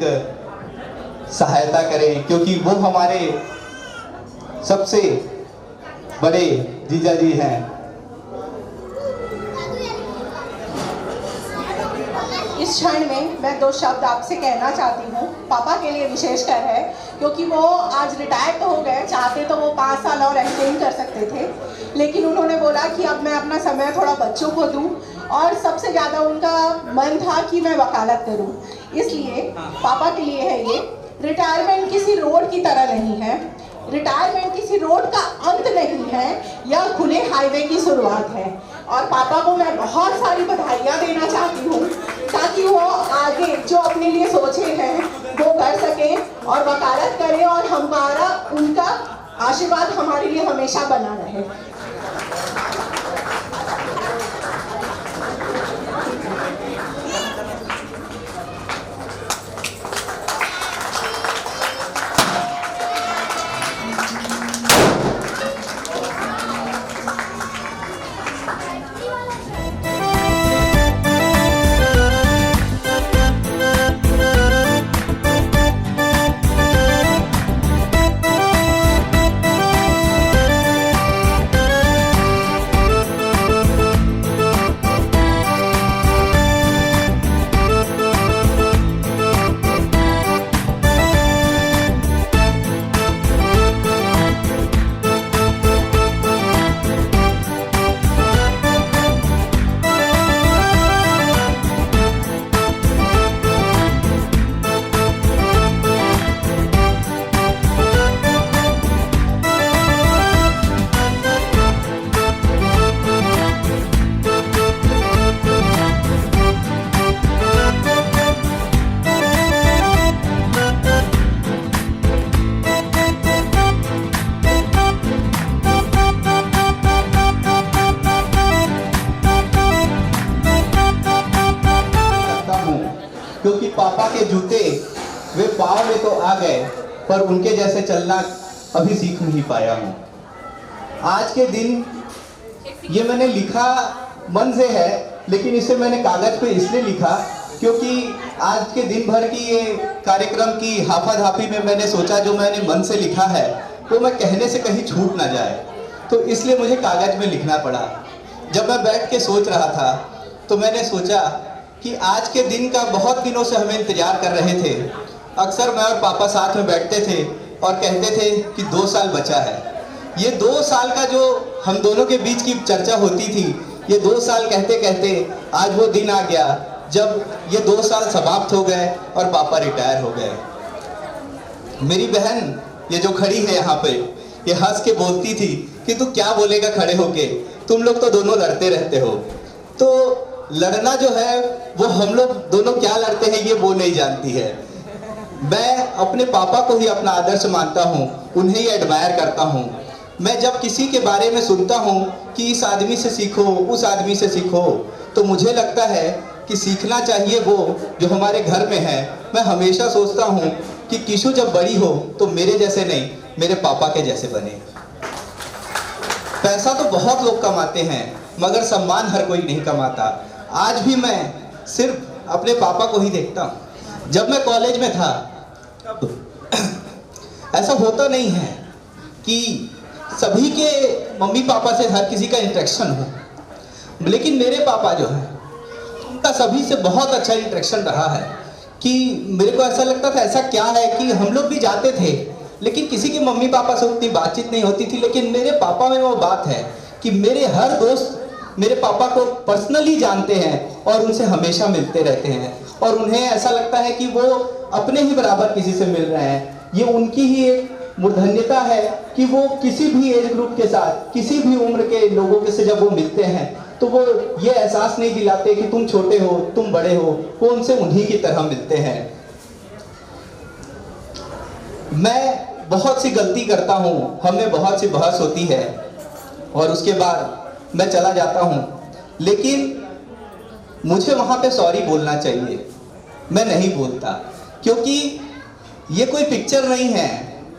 S2: सहायता करें, क्योंकि वो हमारे सबसे बड़े जीजा जी हैं।
S13: इस क्षण में मैं 2 शब्द आपसे कहना चाहती हूँ। पापा के लिए विशेषकर है, क्योंकि वो आज रिटायर तो हो गए, चाहते तो वो 5 साल और एक्सटेंड कर सकते थे, लेकिन उन्होंने बोला कि अब मैं अपना समय थोड़ा बच्चों को दूं, और सबसे ज़्यादा उनका मन था कि मैं वकालत करूं। इसलिए पापा के लिए है ये। रिटायरमेंट किसी रोड की तरह नहीं है, रिटायरमेंट किसी रोड का अंत नहीं है, यह खुले हाईवे की शुरुआत है। और पापा को मैं बहुत सारी बधाइयाँ देना चाहती हूँ, ताकि वो आगे जो अपने लिए सोचे हैं वो कर सकें और वकालत करें, और हमारा उनका आशीर्वाद हमारे लिए हमेशा बना रहे।
S2: आ गए, पर उनके जैसे चलना अभी सीख नहीं पाया हूँ। आज के दिन ये मैंने लिखा मन से है, लेकिन इसे मैंने कागज पे इसलिए लिखा क्योंकि आज के दिन भर की ये कार्यक्रम की हाफाधाफी में मैंने सोचा जो मैंने मन से लिखा है वो मैं कहने से कहीं छूट ना जाए, तो इसलिए मुझे कागज में लिखना पड़ा। जब मैं बैठ के सोच रहा था तो मैंने सोचा कि आज के दिन का बहुत दिनों से हमें इंतजार कर रहे थे। अक्सर मैं और पापा साथ में बैठते थे और कहते थे कि 2 साल बचा है। ये 2 साल का जो हम दोनों के बीच की चर्चा होती थी, ये 2 साल कहते कहते आज वो दिन आ गया जब ये 2 साल समाप्त हो गए और पापा रिटायर हो गए। मेरी बहन ये जो खड़ी है यहाँ पे, ये हंस के बोलती थी कि तू क्या बोलेगा खड़े होके, तुम लोग तो दोनों लड़ते रहते हो। तो लड़ना जो है वो हम लोग दोनों क्या लड़ते हैं ये वो नहीं जानती है। मैं अपने पापा को ही अपना आदर्श मानता हूँ, उन्हें ही एडमायर करता हूँ। मैं जब किसी के बारे में सुनता हूँ कि इस आदमी से सीखो, उस आदमी से सीखो, तो मुझे लगता है कि सीखना चाहिए वो जो हमारे घर में है। मैं हमेशा सोचता हूँ कि किशु जब बड़ी हो तो मेरे जैसे नहीं, मेरे पापा के जैसे बने। पैसा तो बहुत लोग कमाते हैं मगर सम्मान हर कोई नहीं कमाता। आज भी मैं सिर्फ अपने पापा को ही देखता हूँ। जब मैं कॉलेज में था ऐसा होता नहीं है कि सभी के मम्मी पापा से हर किसी का इंटरेक्शन हो, लेकिन मेरे पापा जो है उनका सभी से बहुत अच्छा इंटरेक्शन रहा है कि मेरे को ऐसा लगता था ऐसा क्या है कि हम लोग भी जाते थे लेकिन किसी के मम्मी पापा से उतनी बातचीत नहीं होती थी, लेकिन मेरे पापा में वो बात है कि मेरे हर दोस्त मेरे पापा को पर्सनली जानते हैं और उनसे हमेशा मिलते रहते हैं और उन्हें ऐसा लगता है कि वो अपने ही बराबर किसी से मिल रहे हैं। ये उनकी ही एक मूर्धन्यता है कि वो किसी भी एज ग्रुप के साथ, किसी भी उम्र के लोगों के से जब वो मिलते हैं तो वो ये एहसास नहीं दिलाते कि तुम छोटे हो, तुम बड़े हो, वो उनसे उन्हीं की तरह मिलते हैं। मैं बहुत सी गलती करता हूँ, हमें बहुत सी बहस होती है और उसके बाद मैं चला जाता हूँ, लेकिन मुझे वहाँ पे सॉरी बोलना चाहिए। मैं नहीं बोलता क्योंकि ये कोई पिक्चर नहीं है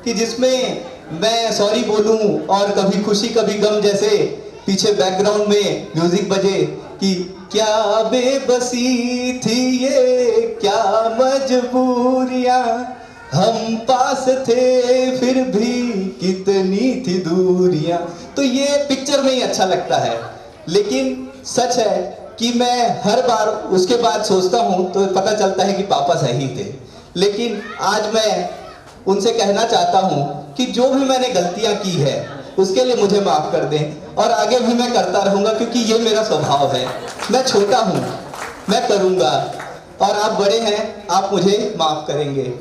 S2: कि जिसमें मैं सॉरी बोलूं और कभी खुशी कभी गम जैसे पीछे बैकग्राउंड में म्यूजिक बजे कि क्या बेबसी थी ये, क्या मजबूरियां, हम पास थे फिर भी कितनी थी दूरियां। तो ये पिक्चर में ही अच्छा लगता है, लेकिन सच है कि मैं हर बार उसके बाद सोचता हूँ तो पता चलता है कि पापा सही थे। लेकिन आज मैं उनसे कहना चाहता हूँ कि जो भी मैंने गलतियाँ की है उसके लिए मुझे माफ़ कर दें और आगे भी मैं करता रहूँगा क्योंकि ये मेरा स्वभाव है। मैं छोटा हूँ, मैं करूँगा और आप बड़े हैं, आप मुझे माफ़ करेंगे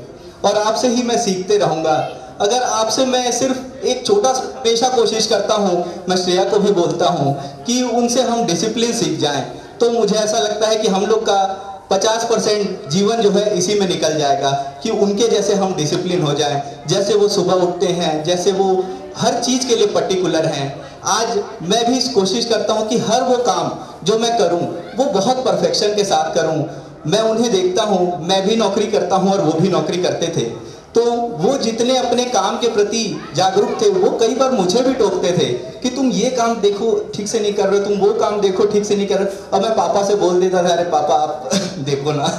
S2: और आपसे ही मैं सीखते रहूँगा। अगर आपसे मैं सिर्फ एक छोटा पेशा कोशिश करता हूँ, मैं श्रेया को भी बोलता हूँ कि उनसे हम डिसिप्लिन सीख जाएं, तो मुझे ऐसा लगता है कि हम लोग का 50% जीवन जो है इसी में निकल जाएगा कि उनके जैसे हम डिसिप्लिन हो जाएं, जैसे वो सुबह उठते हैं, जैसे वो हर चीज़ के लिए पर्टिकुलर हैं। आज मैं भी कोशिश करता हूँ कि हर वो काम जो मैं करूँ वो बहुत परफेक्शन के साथ करूँ। मैं उन्हें देखता हूँ, मैं भी नौकरी करता हूँ और वो भी नौकरी करते थे, तो वो जितने अपने काम के प्रति जागरूक थे वो कई बार मुझे भी टोकते थे कि तुम ये काम देखो ठीक से नहीं कर रहे हो, तुम वो काम देखो ठीक से नहीं कर रहे हो। अब मैं पापा से बोल देता था, अरे पापा आप देखो ना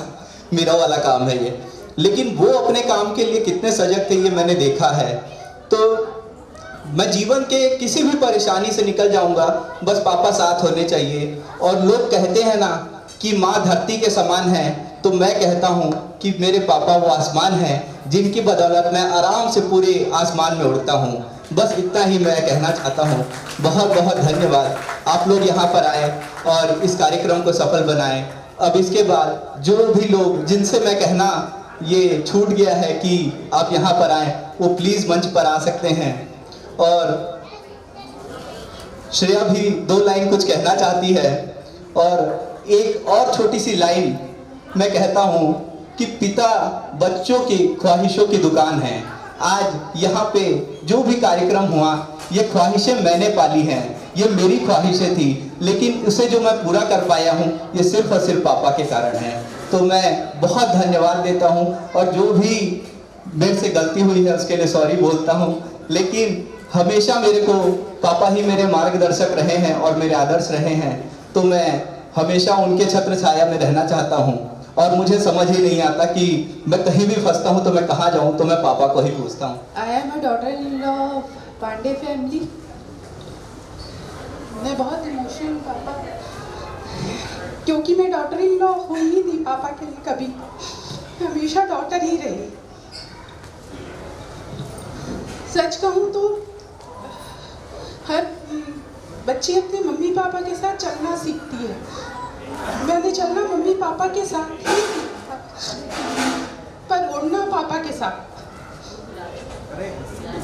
S2: मेरा वाला काम है ये। लेकिन वो अपने काम के लिए कितने सजग थे ये मैंने देखा है। तो मैं जीवन के किसी भी परेशानी से निकल जाऊंगा, बस पापा साथ होने चाहिए। और लोग कहते हैं ना कि माँ धरती के समान है, तो मैं कहता हूँ कि मेरे पापा वो आसमान हैं जिनकी बदौलत मैं आराम से पूरे आसमान में उड़ता हूँ। बस इतना ही मैं कहना चाहता हूँ। बहुत बहुत धन्यवाद, आप लोग यहाँ पर आए और इस कार्यक्रम को सफल बनाएं। अब इसके बाद जो भी लोग जिनसे मैं कहना ये छूट गया है कि आप यहाँ पर आएँ, वो प्लीज़ मंच पर आ सकते हैं। और श्रेया भी 2 लाइन कुछ कहना चाहती है और एक और छोटी सी लाइन मैं कहता हूँ कि पिता बच्चों की ख्वाहिशों की दुकान है। आज यहाँ पे जो भी कार्यक्रम हुआ ये ख्वाहिशें मैंने पाली हैं, ये मेरी ख्वाहिशें थी, लेकिन उसे जो मैं पूरा कर पाया हूँ ये सिर्फ और सिर्फ पापा के कारण है। तो मैं बहुत धन्यवाद देता हूँ और जो भी मेरे से गलती हुई है उसके लिए सॉरी बोलता हूँ, लेकिन हमेशा मेरे को पापा ही मेरे मार्गदर्शक रहे हैं और मेरे आदर्श रहे हैं, तो मैं हमेशा उनके छत्र छाया में रहना चाहता हूँ। और मुझे समझ ही नहीं आता कि मैं कहीं भी फंसता हूँ तो मैं कहाँ जाऊँ, तो मैं पापा को ही पूछता हूँ।
S13: I am a daughter in law of Pandey family. मैं बहुत इमोशनल पापा, क्योंकि मैं डॉटर इन लॉ हुई ही नहीं पापा के लिए कभी, हमेशा डॉटर ही रही। सच कहूँ तो हर बच्ची अपने मम्मी पापा के साथ चलना सीखती है। मैंने चलना मम्मी पापा के साथ ही सीखा, पर उड़ना पापा के साथ।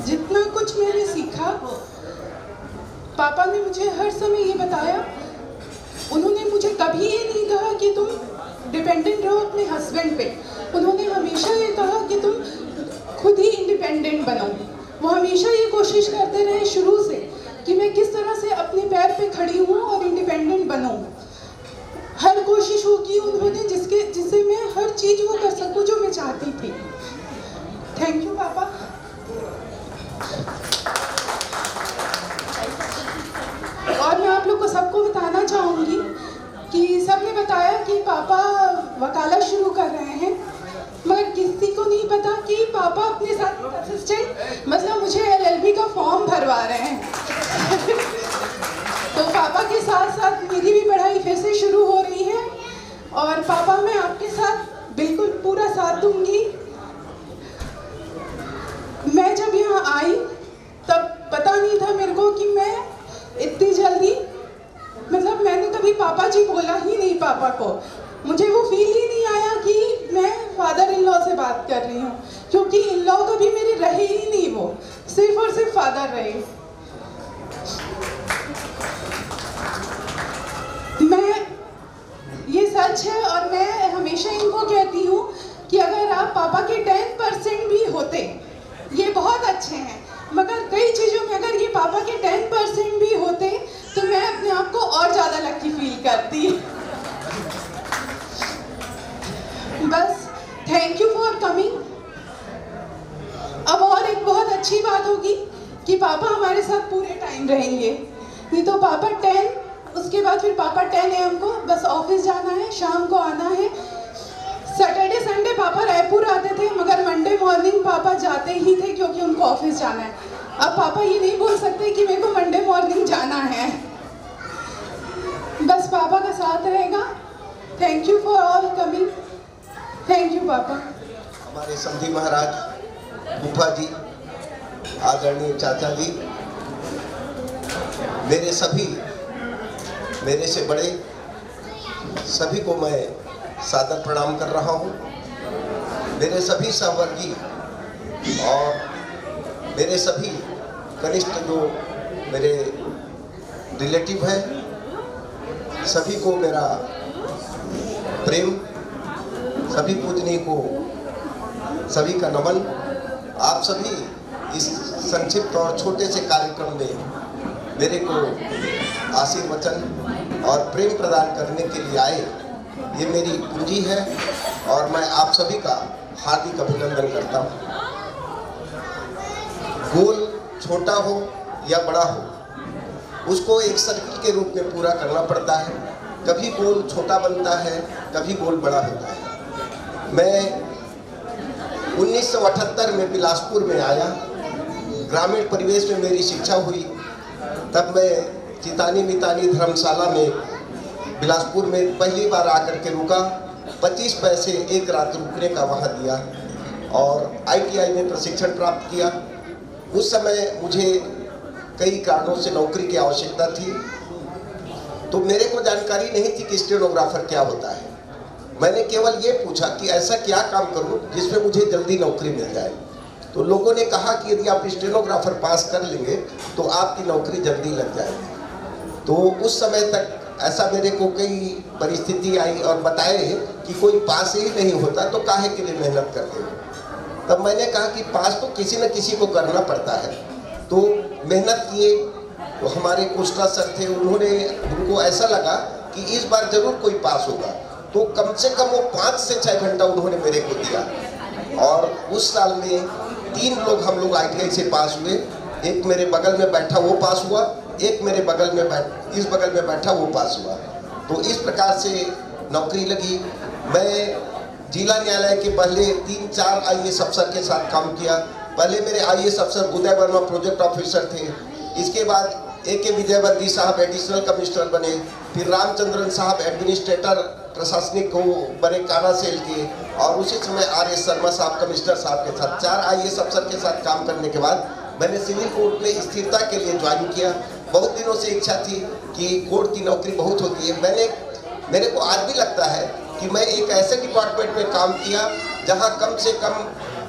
S13: जितना कुछ मैंने सीखा, पापा ने मुझे हर समय ये बताया। उन्होंने मुझे कभी ये नहीं कहा कि तुम डिपेंडेंट रहो अपने हस्बैंड पे। उन्होंने हमेशा ये कहा कि तुम खुद ही इंडिपेंडेंट बनो। वो हमेशा ये कोशिश करते रहे शुरू से कि मैं किस तरह से अपने पैर पे खड़ी हूँ और इंडिपेंडेंट बनूँ। हर कोशिश वो की उन्होंने जिससे मैं हर चीज़ वो कर सकूँ जो मैं चाहती थी। थैंक यू पापा। और मैं आप लोग को सबको बताना चाहूँगी कि सबने बताया कि पापा वकालत शुरू कर रहे हैं, मगर किसी को नहीं पता कि पापा अपने साथ असिस्टेंट मतलब मुझे LLB का फॉर्म भरवा रहे हैं। तो पापा के साथ साथ मेरी भी पढ़ाई फिर से शुरू हो रही है, और पापा मैं आपके साथ बिल्कुल पूरा साथ दूंगी। मैं जब यहाँ आई तब पता नहीं था मेरे को कि मैं इतनी जल्दी, मतलब मैंने कभी पापा जी बोला ही नहीं पापा को। मुझे वो फील ही नहीं आया कि मैं फादर इन लॉ से बात कर रही हूँ, क्योंकि इन लॉ कभी मेरे रहे ही नहीं, वो सिर्फ और सिर्फ फादर रहे। मैं ये सच है, और मैं हमेशा इनको कहती हूँ कि अगर आप पापा के 10% भी होते, ये बहुत अच्छे हैं, मगर कई चीज़ों में अगर ये पापा के 10% भी होते तो मैं अपने आप को और ज़्यादा लकी फील करती। बस थैंक यू फॉर कमिंग। अब और एक बहुत अच्छी बात होगी कि पापा हमारे साथ पूरे टाइम रहेंगे। नहीं तो पापा 10, उसके बाद फिर पापा 10 AM को बस ऑफिस जाना है, शाम को आना है। सैटरडे संडे पापा रायपुर आते थे, मगर मंडे मॉर्निंग पापा जाते ही थे क्योंकि उनको ऑफिस जाना है। अब पापा ये नहीं बोल सकते कि मेरे को मंडे मॉर्निंग जाना है। बस पापा का साथ रहेगा। Thank you for all coming. Thank you पापा।
S14: हमारे समधी महाराज, फूफा जी, आदरणीय चाचा जी, मेरे से बड़े सभी को मैं सादर प्रणाम कर रहा हूँ। मेरे सभी सहवर्गी और मेरे सभी कनिष्ठ जो मेरे रिलेटिव हैं, सभी को मेरा प्रेम, सभी पूजनीय को सभी का नमन। आप सभी इस संक्षिप्त और छोटे से कार्यक्रम में मेरे को आशीर्वचन और प्रेम प्रदान करने के लिए आए, ये मेरी पूंजी है और मैं आप सभी का हार्दिक अभिनंदन करता हूँ। गोल छोटा हो या बड़ा हो, उसको एक सर्किल के रूप में पूरा करना पड़ता है। कभी गोल छोटा बनता है, कभी गोल बड़ा होता है। मैं 1978 में बिलासपुर में आया, ग्रामीण परिवेश में मेरी शिक्षा हुई। तब मैं चितानी मितानी धर्मशाला में बिलासपुर में पहली बार आकर के रुका। 25 पैसे एक रात रुकने का वहाँ दिया और ITI में प्रशिक्षण प्राप्त किया। उस समय मुझे कई कारणों से नौकरी की आवश्यकता थी, तो मेरे को जानकारी नहीं थी कि स्टेनोग्राफर क्या होता है। मैंने केवल ये पूछा कि ऐसा क्या काम करूं जिसमें मुझे जल्दी नौकरी मिल जाए। तो लोगों ने कहा कि यदि आप स्टेनोग्राफर पास कर लेंगे तो आपकी नौकरी जल्दी लग जाएगी। तो उस समय तक ऐसा मेरे को कई परिस्थिति आई और बताए कि कोई पास ही नहीं होता तो काहे के लिए मेहनत करते हो। तब मैंने कहा कि पास तो किसी न किसी को करना पड़ता है। तो मेहनत किए। तो हमारे कोस्टा सर थे, उनको ऐसा लगा कि इस बार जरूर कोई पास होगा, तो कम से कम वो 5 से 6 घंटा उन्होंने मेरे को दिया और उस साल में 3 लोग हम लोग ITI से पास हुए। एक मेरे बगल में बैठा वो पास हुआ, एक मेरे बगल में इस बगल में बैठा वो पास हुआ। तो इस प्रकार से नौकरी लगी। मैं जिला न्यायालय के पहले 3-4 IAS अफसर के साथ काम किया। पहले मेरे IAS अफसर उदय वर्मा प्रोजेक्ट ऑफिसर थे। इसके बाद AK विजयवर्गीय साहब एडिशनल कमिश्नर बने। फिर रामचंद्रन साहब एडमिनिस्ट्रेटर प्रशासनिक को बने काना सेल के, और उसी समय RS शर्मा साहब कमिश्नर साहब के साथ 4 IAS अफसर के साथ काम करने के बाद मैंने सिविल कोर्ट में स्थिरता के लिए ज्वाइन किया। बहुत दिनों से इच्छा थी कि कोर्ट की नौकरी बहुत होती है। मेरे को आज भी लगता है कि मैं एक ऐसे डिपार्टमेंट में काम किया जहां कम से कम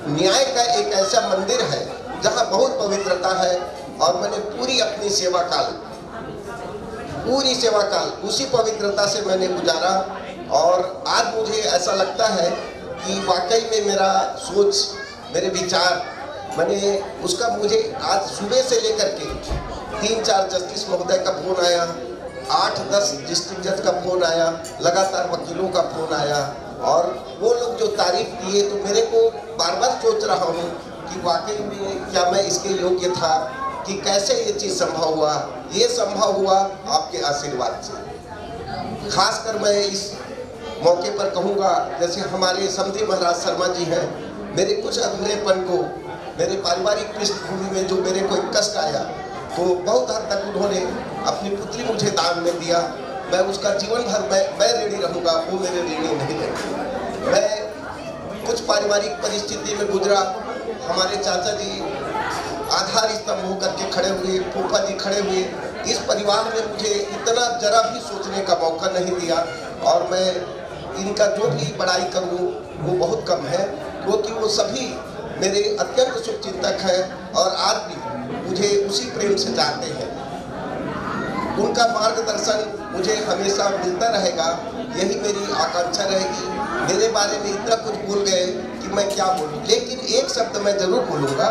S14: न्याय का एक ऐसा मंदिर है जहां बहुत पवित्रता है, और मैंने पूरी अपनी सेवा काल उसी पवित्रता से मैंने गुजारा। और आज मुझे ऐसा लगता है कि वाकई में मेरा सोच, मेरे विचार, मैंने उसका मुझे आज सुबह से लेकर के 3-4 जस्टिस महोदय का फोन आया, 8-10 डिस्ट्रिक्ट जज का फोन आया, लगातार वकीलों का फोन आया, और वो लोग जो तारीफ किए तो मेरे को बार बार सोच रहा हूँ कि वाकई में क्या मैं इसके योग्य था, कि कैसे ये चीज़ संभव हुआ। ये संभव हुआ आपके आशीर्वाद से। खासकर मैं इस मौके पर कहूँगा, जैसे हमारे समधी महाराज शर्मा जी हैं, मेरे कुछ अधूरेपन को, मेरे पारिवारिक पृष्ठभूमि में जो मेरे को एक कष्ट आया, तो बहुत हद तक उन्होंने अपनी पुत्री मुझे दान में दिया। मैं उसका जीवन भर मैं ऋणी रहूँगा, वो मेरे ऋणी नहीं रहेंगे। मैं कुछ पारिवारिक परिस्थिति में गुजरा। हमारे चाचा जी आधार स्तंभ होकर के खड़े हुए, फूफा जी खड़े हुए। इस परिवार ने मुझे इतना जरा भी सोचने का मौका नहीं दिया, और मैं इनका जो भी बड़ाई करूँ वो बहुत कम है, क्योंकि वो सभी मेरे अत्यंत शुभचिंतक हैं और आज भी मुझे उसी प्रेम से जानते हैं। उनका मार्गदर्शन मुझे हमेशा मिलता रहेगा, यही मेरी आकांक्षा रहेगी। मेरे बारे में इतना कुछ बोल गए कि मैं क्या बोलूँ, लेकिन एक शब्द मैं जरूर बोलूँगा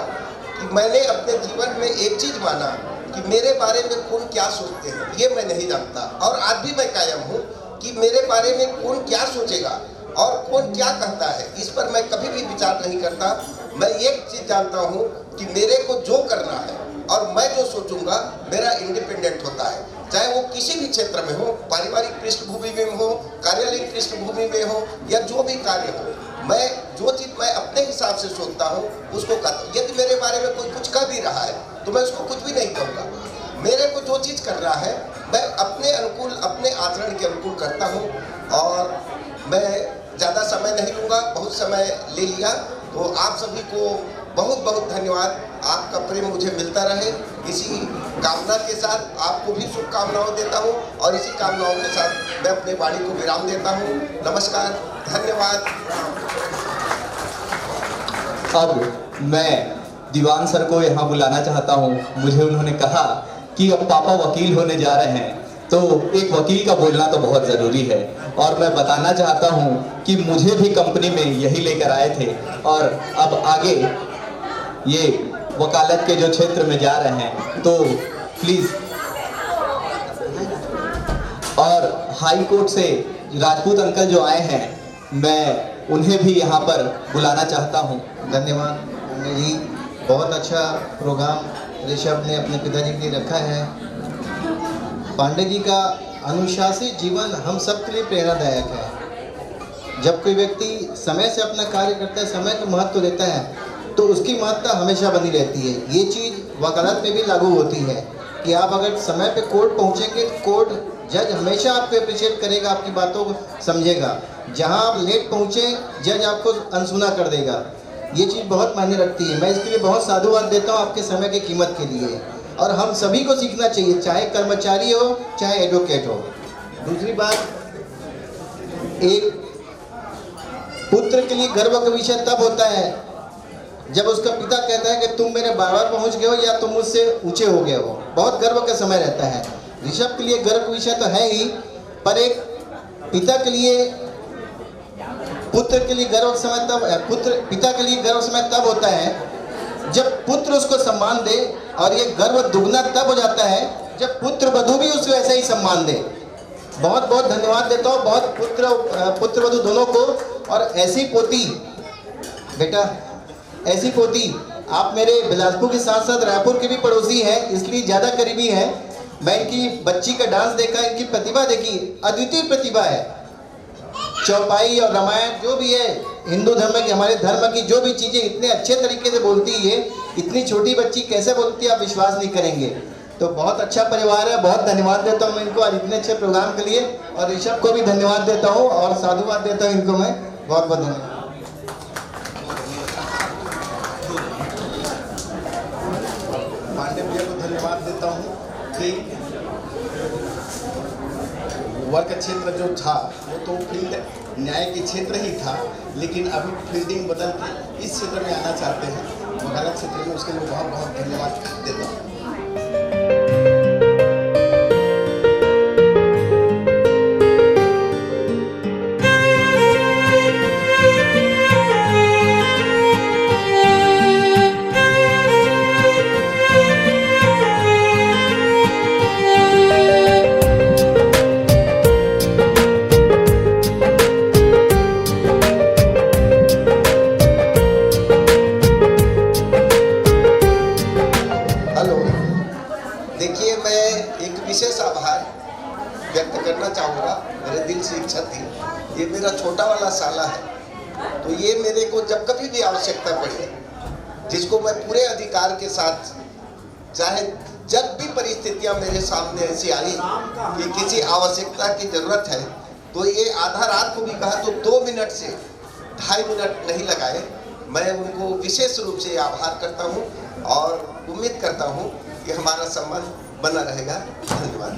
S14: कि मैंने अपने जीवन में एक चीज़ माना कि मेरे बारे में कौन क्या सोचते हैं ये मैं नहीं जानता, और आज भी मैं कायम हूँ कि मेरे बारे में कौन क्या सोचेगा और कौन क्या कहता है, इस पर मैं कभी भी विचार नहीं करता। मैं एक चीज़ जानता हूँ कि मेरे को जो करना है और मैं जो सोचूंगा मेरा इंडिपेंडेंट होता है, चाहे वो किसी भी क्षेत्र में हो, पारिवारिक पृष्ठभूमि में हो, कार्यालयिक पृष्ठभूमि में हो, या जो भी कार्य हो। मैं जो चीज़ मैं अपने हिसाब से सोचता हूँ उसको करता हूँ। यदि मेरे बारे में कोई कुछ कह भी रहा है तो मैं उसको कुछ भी नहीं कहूँगा। मेरे को जो चीज़ कर रहा है मैं अपने अनुकूल, अपने आचरण के अनुकूल करता हूँ। और मैं ज़्यादा समय नहीं लूँगा, बहुत समय ले लिया, तो आप सभी को बहुत बहुत धन्यवाद। आपका प्रेम मुझे मिलता रहे, इसी कामना के साथ आपको भी शुभकामनाओं देता हूँ, और इसी कामनाओं के साथ मैं अपने वाणी को विराम देता हूँ। नमस्कार, धन्यवाद।
S2: अब मैं दीवान सर को यहाँ बुलाना चाहता हूँ। मुझे उन्होंने कहा कि अब पापा वकील होने जा रहे हैं, तो एक वकील का बोलना तो बहुत ज़रूरी है, और मैं बताना चाहता हूँ कि मुझे भी कंपनी में यही लेकर आए थे, और अब आगे ये वकालत के जो क्षेत्र में जा रहे हैं, तो प्लीज़। और हाई कोर्ट से राजपूत अंकल जो आए हैं, मैं उन्हें भी यहाँ पर बुलाना चाहता हूँ।
S15: धन्यवाद पांडे जी, बहुत अच्छा प्रोग्राम ऋषभ ने अपने पिताजी के लिए रखा है। पांडे जी का अनुशासित जीवन हम सब के लिए प्रेरणादायक है। जब कोई व्यक्ति समय से अपना कार्य करता है, समय को महत्व देता है, तो उसकी महत्ता हमेशा बनी रहती है। ये चीज़ वकालत में भी लागू होती है कि आप अगर समय पे कोर्ट पहुंचेंगे तो कोर्ट जज हमेशा आपको अप्रिशिएट करेगा, आपकी बातों को समझेगा। जहां आप लेट पहुंचे, जज आपको अनसुना कर देगा। ये चीज़ बहुत मायने रखती है। मैं इसके लिए बहुत साधुवाद देता हूँ आपके समय की कीमत के लिए, और हम सभी को सीखना चाहिए, चाहे कर्मचारी हो चाहे एडवोकेट हो। दूसरी बात, एक पुत्र के लिए गर्व का विषय तब होता है जब उसका पिता कहता है कि तुम मेरे बराबर पहुंच गए हो या तुम मुझसे ऊंचे हो गए हो। बहुत गर्व का समय रहता है। ऋषभ के लिए गर्व का विषय तो है ही, पर एक पिता के लिए, पुत्र के लिए गर्व समय तब, पिता के लिए गर्व समय तब होता है जब पुत्र उसको सम्मान दे, और ये गर्व दुगना तब हो जाता है जब पुत्र वधू भी उसको ऐसा ही सम्मान दे। बहुत बहुत धन्यवाद देता हूँ बहुत पुत्र वधू दोनों को, और ऐसी पोती बेटा ऐसी पोती, आप मेरे बिलासपुर के साथ साथ रायपुर के भी पड़ोसी हैं, इसलिए ज़्यादा करीबी हैं। मैं इनकी बच्ची का डांस देखा, इनकी प्रतिभा देखी, अद्वितीय प्रतिभा है। चौपाई और रामायण जो भी है हिंदू धर्म की, हमारे धर्म की जो भी चीज़ें इतने अच्छे तरीके से बोलती है, इतनी छोटी बच्ची कैसे बोलती है आप विश्वास नहीं करेंगे। तो बहुत अच्छा परिवार है, बहुत धन्यवाद देता हूँ मैं इनको आज इतने अच्छे प्रोग्राम के लिए, और ऋषभ को भी धन्यवाद देता हूँ और साधुवाद देता हूँ इनको मैं, बहुत बहुत धन्यवाद।
S8: पांडे भैया को धन्यवाद देता हूँ कि वर्क क्षेत्र जो था वो तो फील्ड न्याय के क्षेत्र ही था, लेकिन अभी फील्डिंग बदल के इस क्षेत्र में आना चाहते हैं, वकालत क्षेत्र में, उसके लिए बहुत बहुत धन्यवाद देता हूँ।
S14: देखिए, मैं एक विशेष आभार व्यक्त करना चाहूँगा, मेरे दिल से इच्छा थी। ये मेरा छोटा वाला साला है, तो ये मेरे को जब कभी भी आवश्यकता पड़ी, जिसको मैं पूरे अधिकार के साथ, चाहे जब भी परिस्थितियाँ मेरे सामने ऐसी आई कि किसी आवश्यकता की ज़रूरत है, तो ये आधा रात को भी कहा तो 2 मिनट से 2.5 मिनट नहीं लगाए। मैं उनको विशेष रूप से आभार करता हूँ और उम्मीद करता हूँ कि हमारा संबंध बना रहेगा। धन्यवाद।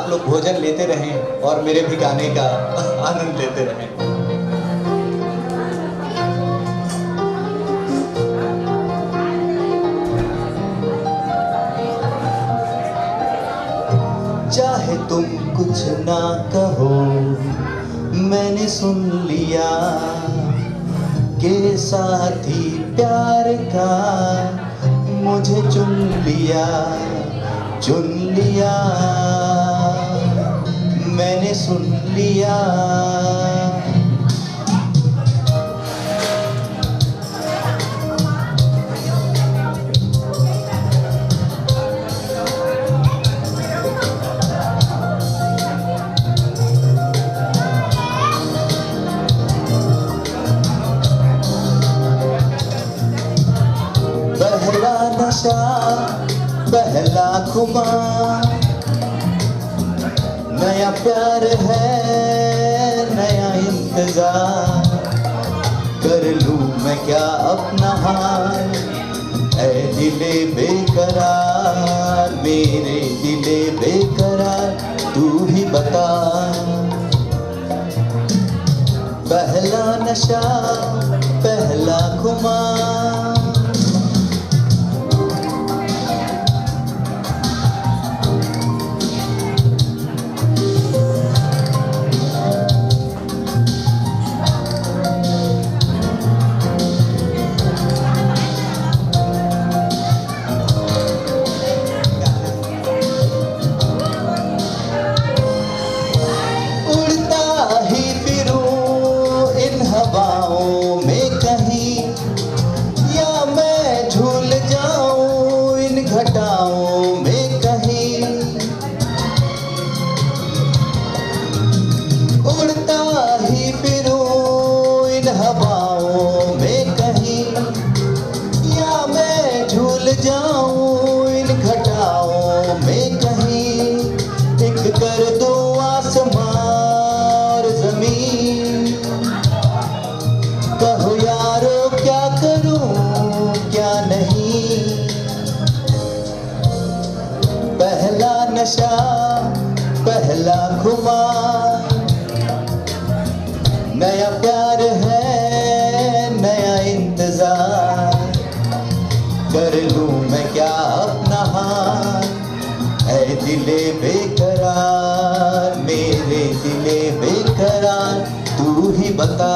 S8: आप लोग भोजन लेते रहें और मेरे भी गाने का आनंद लेते रहें। चाहे तुम कुछ ना कहो, मैंने सुन लिया के साथी प्यार का मुझे चुन लिया, मैंने सुन लिया। पहला नशा पहला खुमार, नया प्यार है नया इंतजार, कर लूं मैं क्या अपना हाल, ऐ दिले बेकरार, मेरे दिले बेकरार, तू ही बता। पहला नशा पहला खुमार, नशा पहला खुमार, नया प्यार है नया इंतजार, कर लूं मैं क्या अपना हाल, ऐ दिले बेकरार, मेरे दिले बेकरार, तू ही बता।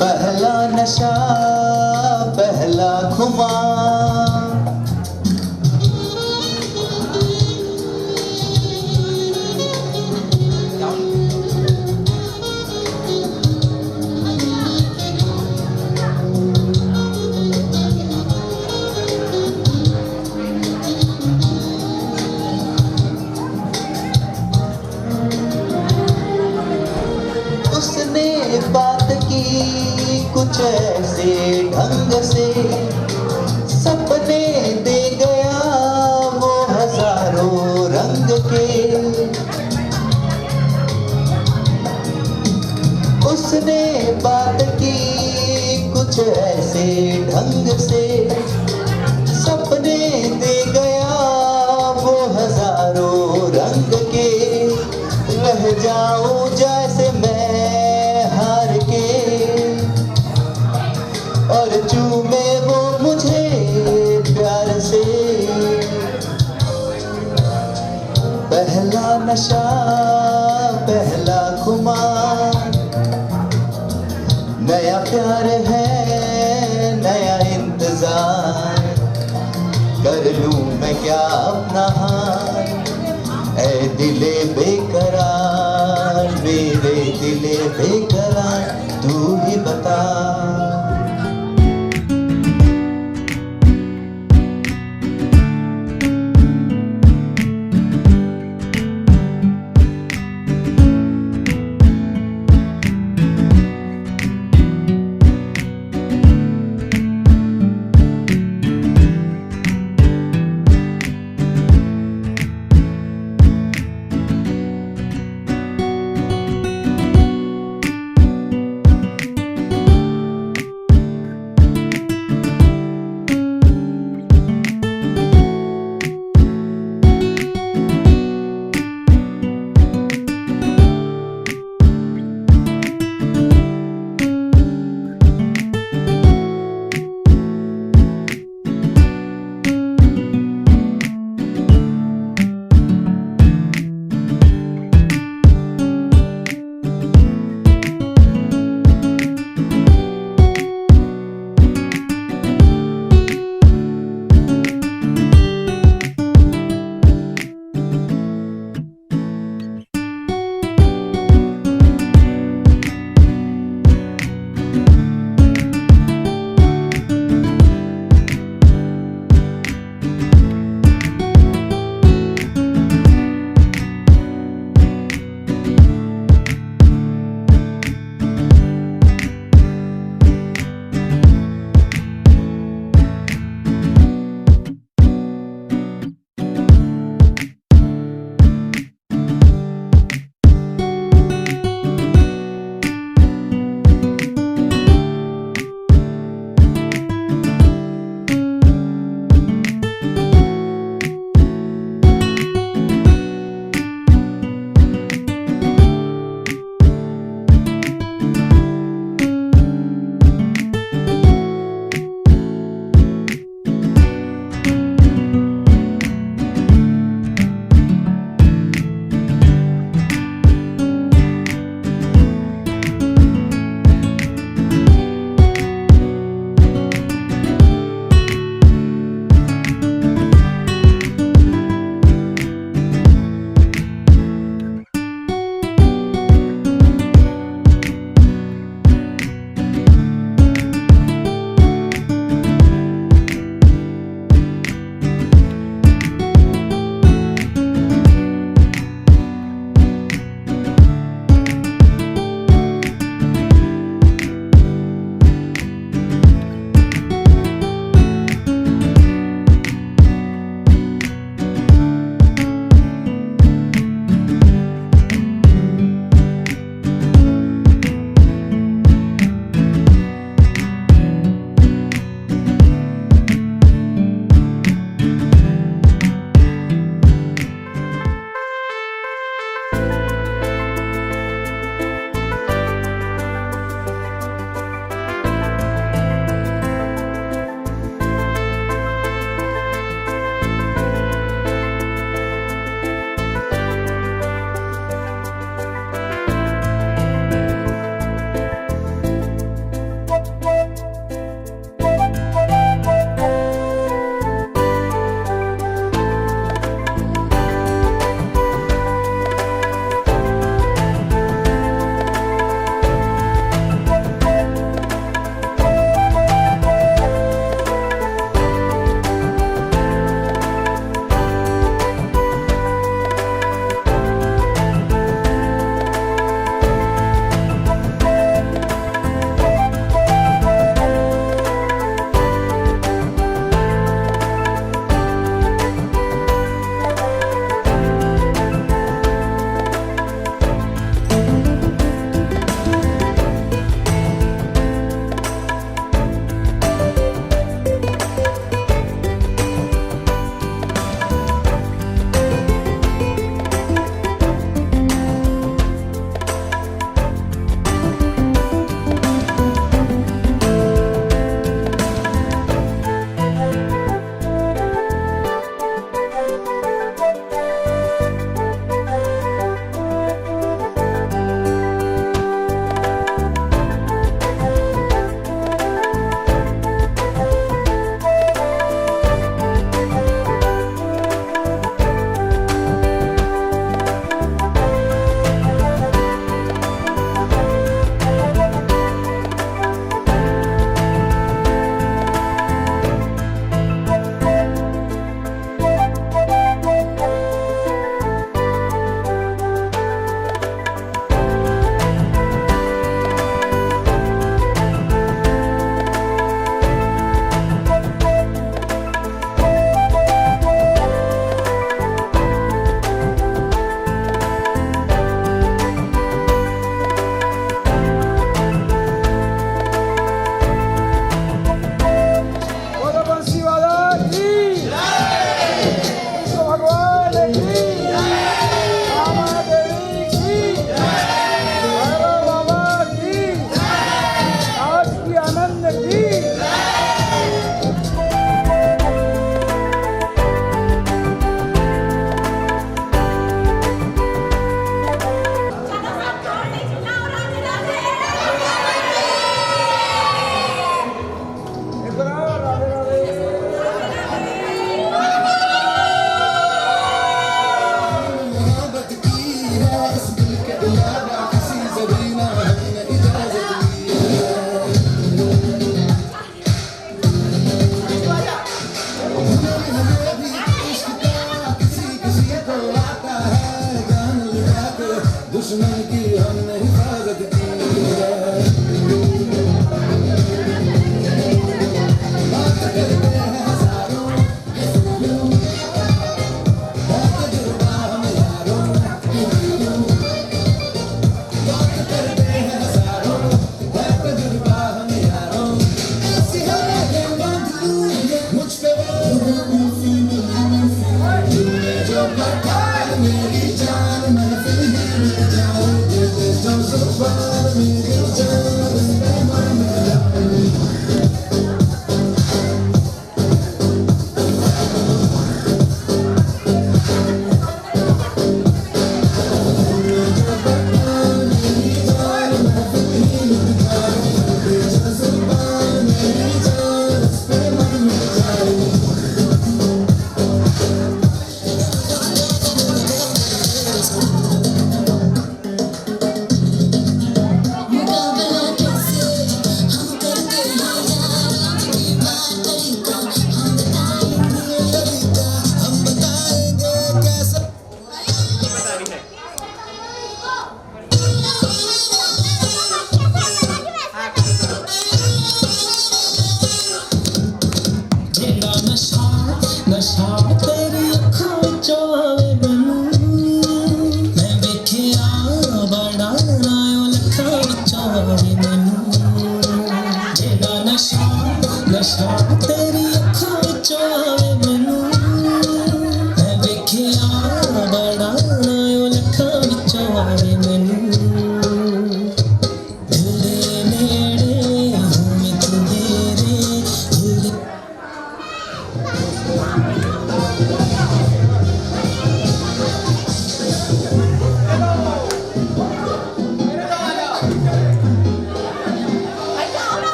S8: पहला नशा पहला खुमार, बात की कुछ ऐसे ढंग से, सपने दे गया वो हजारों रंग के, उसने बात की कुछ ऐसे ढंग से, सपने दे गया वो हजारों रंग के, रह जाऊं जैसे मैं और चूमे वो मुझे प्यार से। पहला नशा पहला खुमार, नया प्यार है नया इंतजार, कर लूं मैं क्या अपना हाल, ऐ दिले बेकरार, मेरे दिले बेकरार, तू ही बता।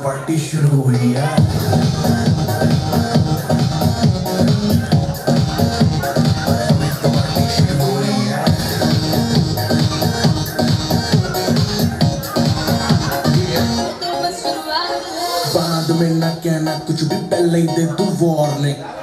S16: पार्टी शुरू हुई है। बांध में ना कहना कुछ भी, पहले ही दे तू वार्निंग।